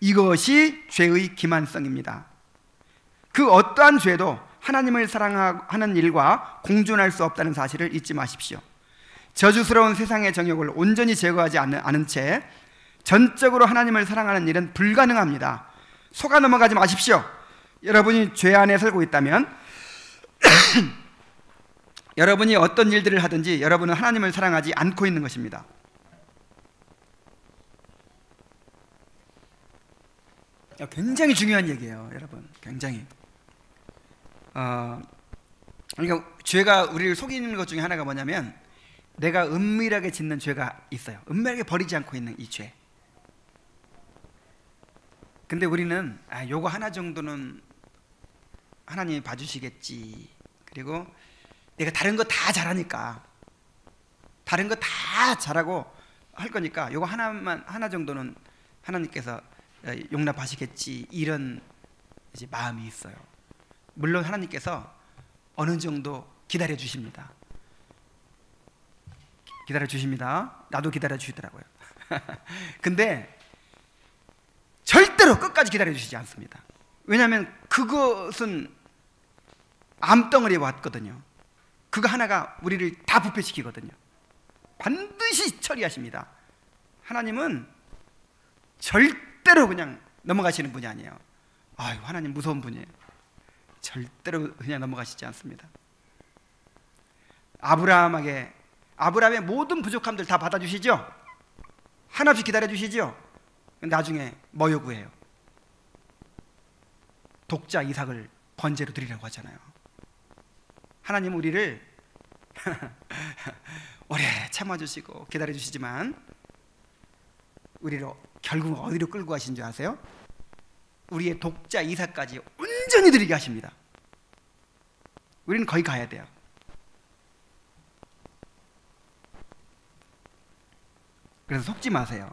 [SPEAKER 1] 이것이 죄의 기만성입니다. 그 어떠한 죄도 하나님을 사랑하는 일과 공존할 수 없다는 사실을 잊지 마십시오. 저주스러운 세상의 정욕을 온전히 제거하지 않은 채 전적으로 하나님을 사랑하는 일은 불가능합니다. 속아 넘어가지 마십시오. 여러분이 죄 안에 살고 있다면 여러분이 어떤 일들을 하든지 여러분은 하나님을 사랑하지 않고 있는 것입니다. 굉장히 중요한 얘기예요, 여러분. 굉장히. 그러니까 죄가 우리를 속이는 것 중에 하나가 뭐냐면, 내가 은밀하게 짓는 죄가 있어요. 은밀하게 버리지 않고 있는 이 죄. 근데 우리는 요거 하나 정도는 하나님이 봐주시겠지. 그리고 내가 다른 거 다 잘하니까, 다른 거 다 잘하고 할 거니까 요거 하나 정도는 하나님께서 용납하시겠지, 이런 이제 마음이 있어요. 물론 하나님께서 어느 정도 기다려 주십니다. 기다려 주십니다. 나도 기다려 주시더라고요. 근데 절대로 끝까지 기다려 주시지 않습니다. 왜냐하면 그것은 암덩어리에 왔거든요. 그거 하나가 우리를 다 부패시키거든요. 반드시 처리하십니다. 하나님은 절대로 그냥 넘어가시는 분이 아니에요. 아유, 하나님 무서운 분이에요. 절대로 그냥 넘어가시지 않습니다. 아브라함의 모든 부족함들 다 받아주시죠. 하나없이 기다려주시죠. 나중에 뭐 요구해요? 독자 이삭을 번제로 드리라고 하잖아요. 하나님은 우리를 오래 참아주시고 기다려주시지만 우리를 결국 어디로 끌고 가신 줄 아세요? 우리의 독자 이삭까지 온전히 드리게 하십니다. 우리는 거기 가야 돼요. 그래서 속지 마세요.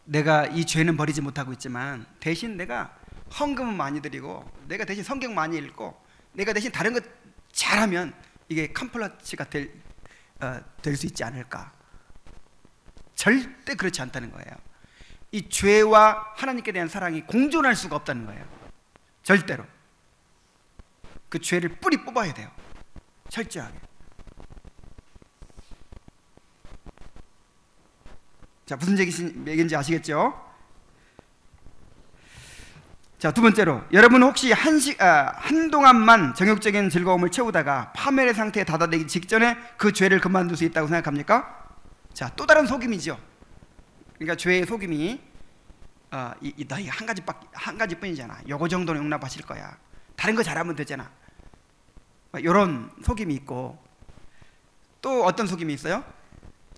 [SPEAKER 1] 내가 이 죄는 버리지 못하고 있지만 대신 내가 헌금은 많이 드리고 내가 대신 성경 많이 읽고 내가 대신 다른 것 잘하면 이게 컴플라치가 될 수 있지 않을까. 절대 그렇지 않다는 거예요. 이 죄와 하나님께 대한 사랑이 공존할 수가 없다는 거예요. 절대로. 그 죄를 뿌리 뽑아야 돼요. 철저하게. 자, 무슨 얘기인지 아시겠죠? 자, 두 번째로, 여러분 혹시 한동안만 정욕적인 즐거움을 채우다가 파멸의 상태에 다다르기 직전에 그 죄를 그만둘 수 있다고 생각합니까? 자, 또 다른 속임이죠. 그러니까 죄의 속임이 너희 한 가지뿐이잖아. 요거 정도는 용납하실 거야. 다른 거 잘하면 되잖아. 이런 속임이 있고, 또 어떤 속임이 있어요?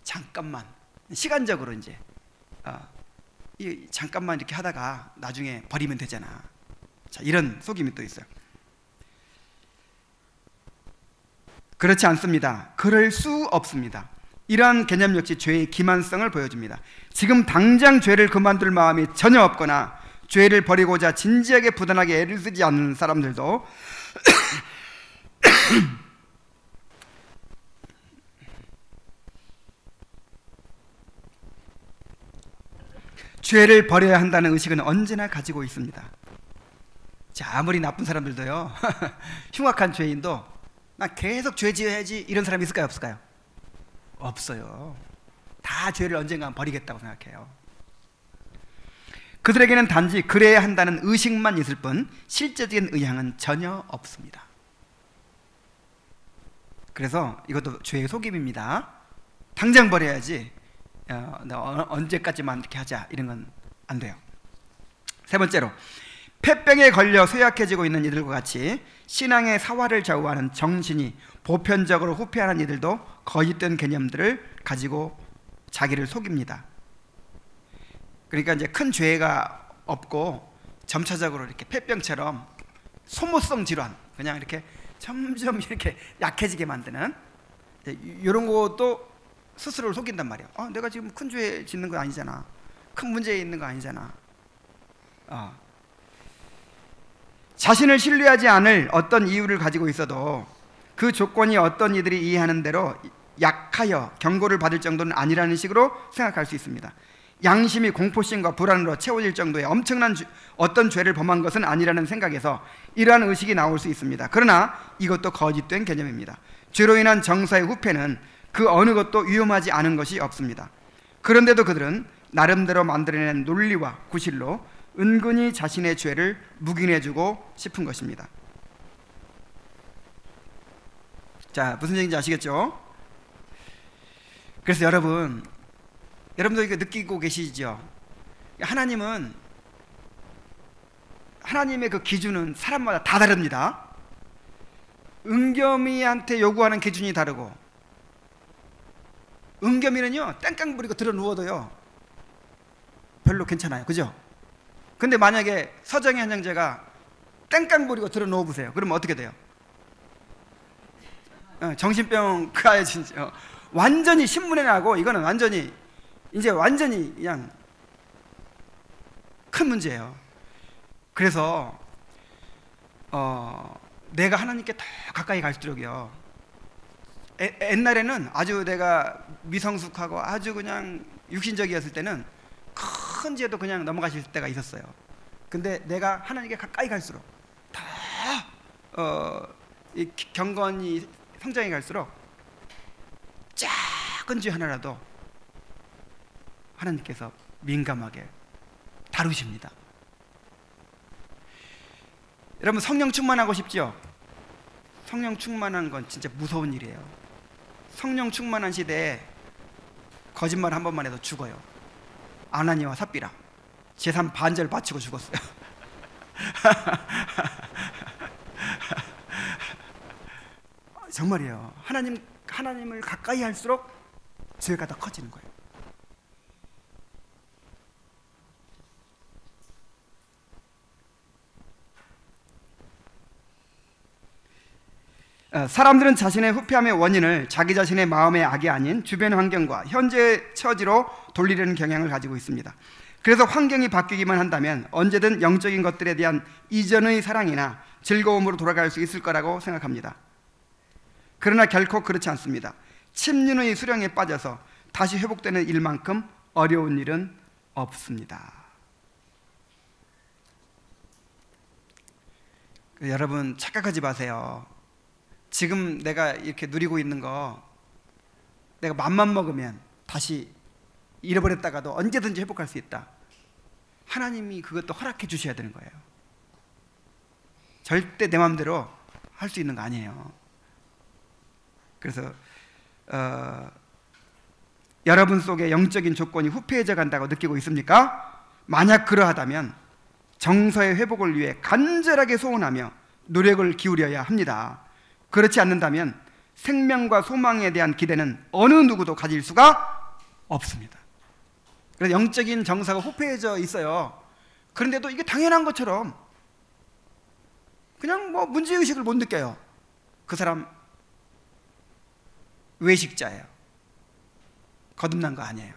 [SPEAKER 1] 잠깐만, 시간적으로 이제 잠깐만 이렇게 하다가 나중에 버리면 되잖아. 자, 이런 속임이 또 있어요. 그렇지 않습니다. 그럴 수 없습니다. 이러한 개념 역시 죄의 기만성을 보여줍니다. 지금 당장 죄를 그만둘 마음이 전혀 없거나 죄를 버리고자 진지하게 부단하게 애를 쓰지 않는 사람들도 죄를 버려야 한다는 의식은 언제나 가지고 있습니다. 자, 아무리 나쁜 사람들도요 흉악한 죄인도 나 계속 죄 지어야지 이런 사람이 있을까요, 없을까요? 없어요. 다 죄를 언젠가 버리겠다고 생각해요. 그들에게는 단지 그래야 한다는 의식만 있을 뿐 실제적인 의향은 전혀 없습니다. 그래서 이것도 죄의 속임입니다. 당장 버려야지 언제까지만 이렇게 하자 이런 건 안 돼요. 세 번째로, 폐병에 걸려 쇠약해지고 있는 이들과 같이 신앙의 사활을 좌우하는 정신이 보편적으로 후퇴하는 이들도 거짓된 개념들을 가지고 자기를 속입니다. 그러니까 이제 큰 죄가 없고 점차적으로 이렇게 폐병처럼 소모성 질환, 그냥 이렇게 점점 이렇게 약해지게 만드는 이런 것도 스스로를 속인단 말이에요. 내가 지금 큰 죄 짓는 거 아니잖아. 큰 문제에 있는 거 아니잖아. 자신을 신뢰하지 않을 어떤 이유를 가지고 있어도 그 조건이 어떤 이들이 이해하는 대로 약하여 경고를 받을 정도는 아니라는 식으로 생각할 수 있습니다. 양심이 공포심과 불안으로 채워질 정도의 엄청난 어떤 죄를 범한 것은 아니라는 생각에서 이러한 의식이 나올 수 있습니다. 그러나 이것도 거짓된 개념입니다. 죄로 인한 정서의 후퇴는 그 어느 것도 위험하지 않은 것이 없습니다. 그런데도 그들은 나름대로 만들어낸 논리와 구실로 은근히 자신의 죄를 묵인해주고 싶은 것입니다. 자, 무슨 얘기인지 아시겠죠? 그래서 여러분도 이거 느끼고 계시죠? 하나님의 그 기준은 사람마다 다 다릅니다. 은겸이한테 요구하는 기준이 다르고, 은겸이는요 땡깡 부리고 들어 누워도요 별로 괜찮아요. 그죠? 근데 만약에 서정희 한 형제가 땡깡 부리고 들어 누워 보세요. 그러면 어떻게 돼요? 정신병 가야 진짜 완전히 신문에 나고, 이거는 완전히 그냥 큰 문제예요. 그래서 내가 하나님께 더 가까이 갈수록요, 옛날에는 아주 내가 미성숙하고 아주 그냥 육신적이었을 때는 큰 죄도 그냥 넘어가실 때가 있었어요. 근데 내가 하나님께 가까이 갈수록 더 이 경건이 성장해 갈수록 작은 죄 하나라도 하나님께서 민감하게 다루십니다. 여러분, 성령 충만하고 싶죠? 성령 충만한 건 진짜 무서운 일이에요. 성령 충만한 시대에 거짓말 한 번만 해도 죽어요. 아나니와 삽비라 재산 반절 바치고 죽었어요. 정말이에요. 하나님을 가까이 할수록 죄가 더 커지는 거예요. 사람들은 자신의 후패함의 원인을 자기 자신의 마음의 악이 아닌 주변 환경과 현재의 처지로 돌리려는 경향을 가지고 있습니다. 그래서 환경이 바뀌기만 한다면 언제든 영적인 것들에 대한 이전의 사랑이나 즐거움으로 돌아갈 수 있을 거라고 생각합니다. 그러나 결코 그렇지 않습니다. 침륜의 수령에 빠져서 다시 회복되는 일만큼 어려운 일은 없습니다. 여러분 착각하지 마세요. 지금 내가 이렇게 누리고 있는 거 내가 맘만 먹으면 다시 잃어버렸다가도 언제든지 회복할 수 있다. 하나님이 그것도 허락해 주셔야 되는 거예요. 절대 내 마음대로 할 수 있는 거 아니에요. 그래서 여러분 속에 영적인 조건이 후패해져 간다고 느끼고 있습니까? 만약 그러하다면 정서의 회복을 위해 간절하게 소원하며 노력을 기울여야 합니다. 그렇지 않는다면 생명과 소망에 대한 기대는 어느 누구도 가질 수가 없습니다. 그래서 영적인 정서가 후패해져 있어요. 그런데도 이게 당연한 것처럼 그냥 뭐 문제의식을 못 느껴요. 그 사람 외식자예요. 거듭난 거 아니에요.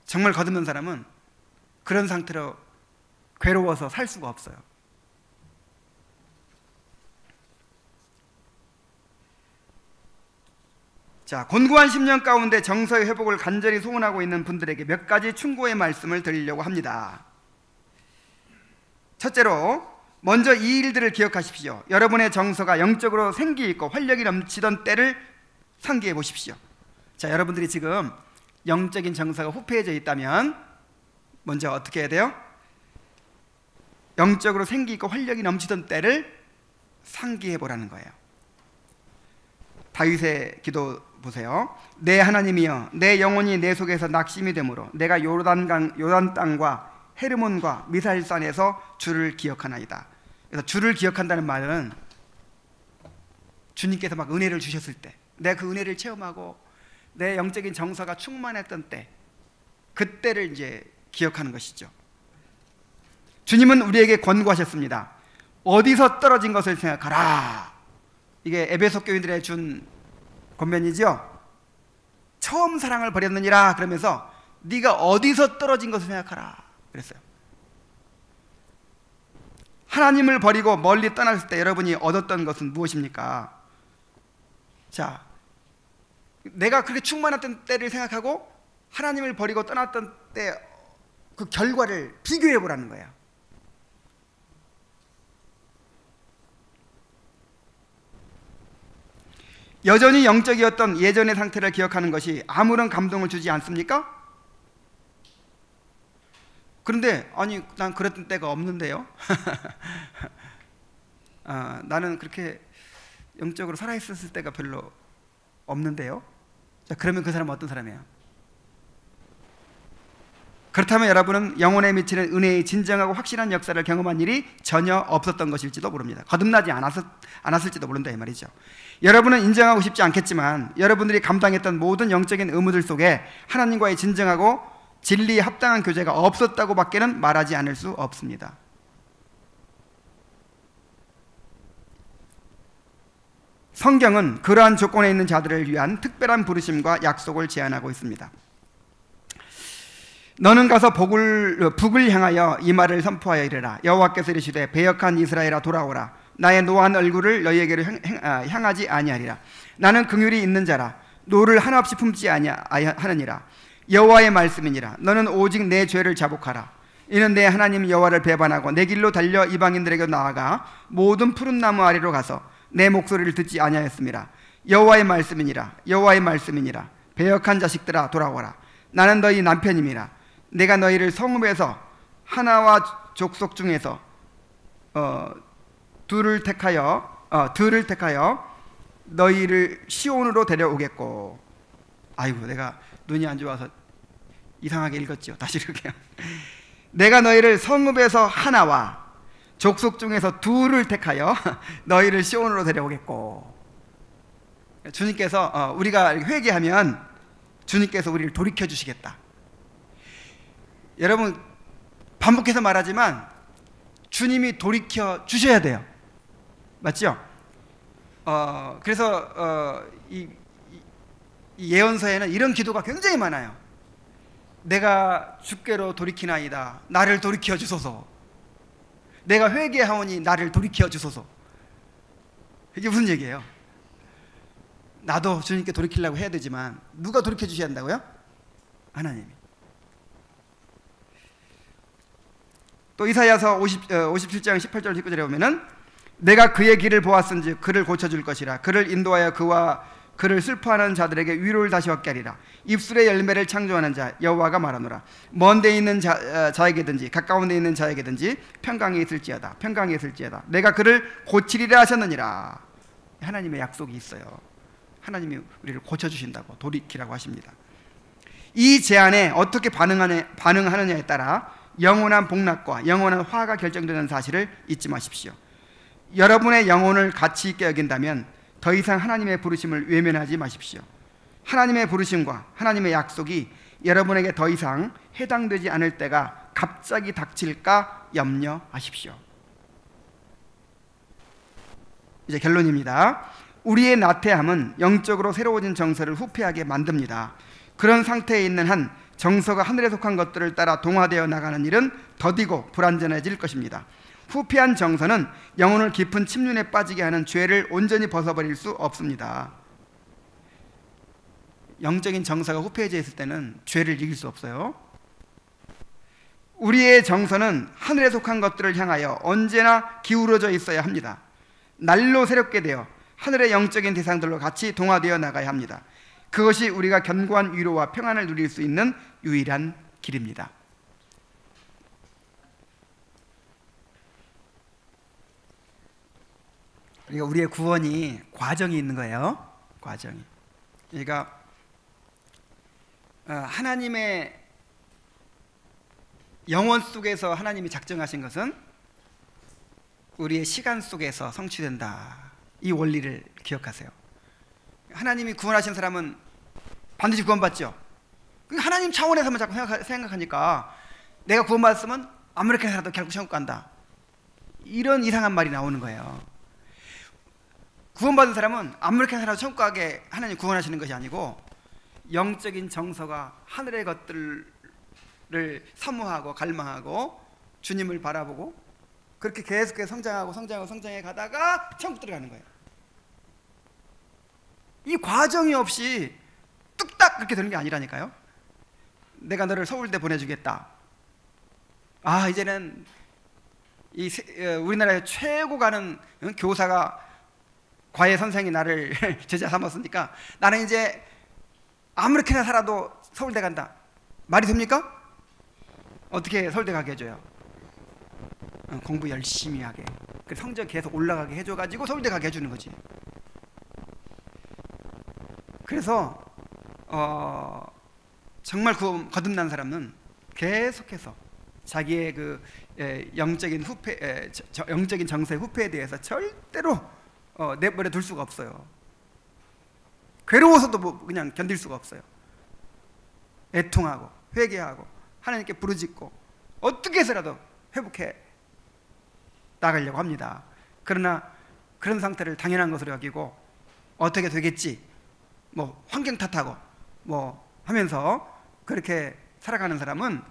[SPEAKER 1] 정말 거듭난 사람은 그런 상태로 괴로워서 살 수가 없어요. 자, 곤고한 10년 가운데 정서의 회복을 간절히 소원하고 있는 분들에게 몇 가지 충고의 말씀을 드리려고 합니다. 첫째로, 먼저 이 일들을 기억하십시오. 여러분의 정서가 영적으로 생기 있고 활력이 넘치던 때를 상기해 보십시오. 자, 여러분들이 지금 영적인 정서가 후패해져 있다면 먼저 어떻게 해야 돼요? 영적으로 생기 있고 활력이 넘치던 때를 상기해 보라는 거예요. 다윗의 기도 보세요. 내 하나님이여, 내 영혼이 내 속에서 낙심이 되므로 내가 요단 땅과 헤르몬과 미사일산에서 주를 기억하나이다. 그래서 주를 기억한다는 말은 주님께서 막 은혜를 주셨을 때, 내가 그 은혜를 체험하고 내 영적인 정서가 충만했던 때, 그때를 이제 기억하는 것이죠. 주님은 우리에게 권고하셨습니다. 어디서 떨어진 것을 생각하라. 이게 에베소 교인들의 준 권면이죠. 처음 사랑을 버렸느니라 그러면서 네가 어디서 떨어진 것을 생각하라 그랬어요. 하나님을 버리고 멀리 떠났을 때 여러분이 얻었던 것은 무엇입니까? 자, 내가 그렇게 충만했던 때를 생각하고 하나님을 버리고 떠났던 때 그 결과를 비교해 보라는 거예요. 여전히 영적이었던 예전의 상태를 기억하는 것이 아무런 감동을 주지 않습니까? 그런데 아니 난 그랬던 때가 없는데요. 나는 그렇게 영적으로 살아있었을 때가 별로 없는데요. 자, 그러면 그 사람은 어떤 사람이에요? 그렇다면 여러분은 영혼에 미치는 은혜의 진정하고 확실한 역사를 경험한 일이 전혀 없었던 것일지도 모릅니다. 거듭나지 않았을지도 모른다 이 말이죠. 여러분은 인정하고 싶지 않겠지만 여러분들이 감당했던 모든 영적인 의무들 속에 하나님과의 진정하고 진리에 합당한 교제가 없었다고 밖에는 말하지 않을 수 없습니다. 성경은 그러한 조건에 있는 자들을 위한 특별한 부르심과 약속을 제안하고 있습니다. 너는 가서 북을 향하여 이 말을 선포하여 이르라. 여호와께서 이르시되 배역한 이스라엘아 돌아오라. 나의 노한 얼굴을 너희에게로 향하지 아니하리라. 나는 긍휼이 있는 자라. 노를 하나없이 품지 아니하느니라. 여호와의 말씀이니라. 너는 오직 내 죄를 자복하라. 이는 내 하나님 여호와를 배반하고 내 길로 달려 이방인들에게 나아가 모든 푸른 나무 아래로 가서 내 목소리를 듣지 아니하였음이라. 여호와의 말씀이니라. 여호와의 말씀이니라. 배역한 자식들아 돌아오라. 나는 너희 남편임이라. 내가 너희를 성읍에서 하나와 족속 중에서 들을 택하여 너희를 시온으로 데려오겠고. 아이고 내가 눈이 안 좋아서 이상하게 읽었죠. 다시 읽을게요. 내가 너희를 성읍에서 하나와 족속 중에서 둘을 택하여 너희를 시온으로 데려오겠고. 주님께서 우리가 회개하면 주님께서 우리를 돌이켜 주시겠다. 여러분, 반복해서 말하지만 주님이 돌이켜 주셔야 돼요. 맞죠? 그래서 이 예언서에는 이런 기도가 굉장히 많아요. 내가 주께로 돌이키나이다. 나를 돌이켜 주소서. 내가 회개하오니 나를 돌이켜 주소서. 이게 무슨 얘기예요? 나도 주님께 돌이키려고 해야 되지만 누가 돌이켜 주셔야 한다고요? 하나님이. 또 이사야서 57장 18절 19절에 보면은 내가 그의 길을 보았은즉 그를 고쳐줄 것이라. 그를 인도하여 그와 그를 슬퍼하는 자들에게 위로를 다시 얻게 하리라. 입술의 열매를 창조하는 자 여호와가 말하노라. 먼 데 있는 자에게든지 가까운 데 있는 자에게든지 평강에 있을지어다. 평강에 있을지어다. 내가 그를 고치리라 하셨느니라. 하나님의 약속이 있어요. 하나님이 우리를 고쳐주신다고, 돌이키라고 하십니다. 이 제안에 어떻게 반응하느냐에 따라 영원한 복락과 영원한 화가 결정되는 사실을 잊지 마십시오. 여러분의 영혼을 가치 있게 여긴다면 더 이상 하나님의 부르심을 외면하지 마십시오. 하나님의 부르심과 하나님의 약속이 여러분에게 더 이상 해당되지 않을 때가 갑자기 닥칠까 염려하십시오. 이제 결론입니다. 우리의 나태함은 영적으로 새로워진 정서를 후퇴하게 만듭니다. 그런 상태에 있는 한 정서가 하늘에 속한 것들을 따라 동화되어 나가는 일은 더디고 불완전해질 것입니다. 후패한 정서는 영혼을 깊은 침륜에 빠지게 하는 죄를 온전히 벗어버릴 수 없습니다. 영적인 정서가 후패해져 있을 때는 죄를 이길 수 없어요. 우리의 정서는 하늘에 속한 것들을 향하여 언제나 기울어져 있어야 합니다. 날로 새롭게 되어 하늘의 영적인 대상들로 같이 동화되어 나가야 합니다. 그것이 우리가 견고한 위로와 평안을 누릴 수 있는 유일한 길입니다. 그러니까 우리의 구원이 과정이 있는 거예요. 과정이. 그러니까 하나님의 영원 속에서 하나님이 작정하신 것은 우리의 시간 속에서 성취된다. 이 원리를 기억하세요. 하나님이 구원하신 사람은 반드시 구원받죠. 하나님 차원에서만 자꾸 생각하니까 내가 구원받았으면 아무렇게 살아도 결국 천국 간다. 이런 이상한 말이 나오는 거예요. 구원받은 사람은 아무렇게 살아도 천국 가게 하나님 구원하시는 것이 아니고 영적인 정서가 하늘의 것들을 사모하고 갈망하고 주님을 바라보고 그렇게 계속해서 성장해 가다가 천국 들어가는 거예요. 이 과정이 없이 뚝딱 그렇게 되는 게 아니라니까요. 내가 너를 서울대 보내주겠다. 이제는 우리나라에 최고 가는 교사가 과외 선생이 나를 제자 삼았으니까 나는 이제 아무렇게나 살아도 서울대 간다. 말이 됩니까? 어떻게 서울대 가게 해줘요? 공부 열심히 하게, 성적 계속 올라가게 해줘가지고 서울대 가게 해주는 거지. 그래서 정말 거듭난 사람은 계속해서 자기의 영적인 영적인 정서의 후패에 대해서 절대로 내버려 둘 수가 없어요. 괴로워서도 그냥 견딜 수가 없어요. 애통하고 회개하고 하나님께 부르짖고 어떻게 해서라도 회복해 나가려고 합니다. 그러나 그런 상태를 당연한 것으로 여기고 어떻게 되겠지, 환경 탓하고 하면서 그렇게 살아가는 사람은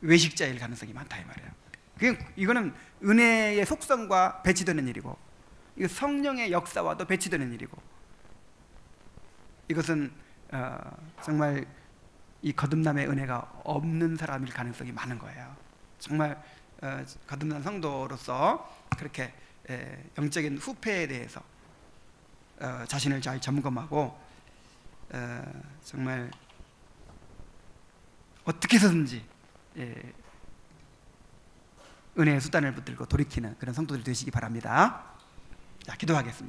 [SPEAKER 1] 외식자일 가능성이 많다 이 말이에요. 이거는 은혜의 속성과 배치되는 일이고, 이거 성령의 역사와도 배치되는 일이고, 이것은 정말 이 거듭남의 은혜가 없는 사람일 가능성이 많은 거예요. 정말 거듭난 성도로서 그렇게 영적인 후패에 대해서 자신을 잘 점검하고 정말 어떻게 해서든지 은혜의 수단을 붙들고 돌이키는 그런 성도들 되시기 바랍니다. 자, 기도하겠습니다.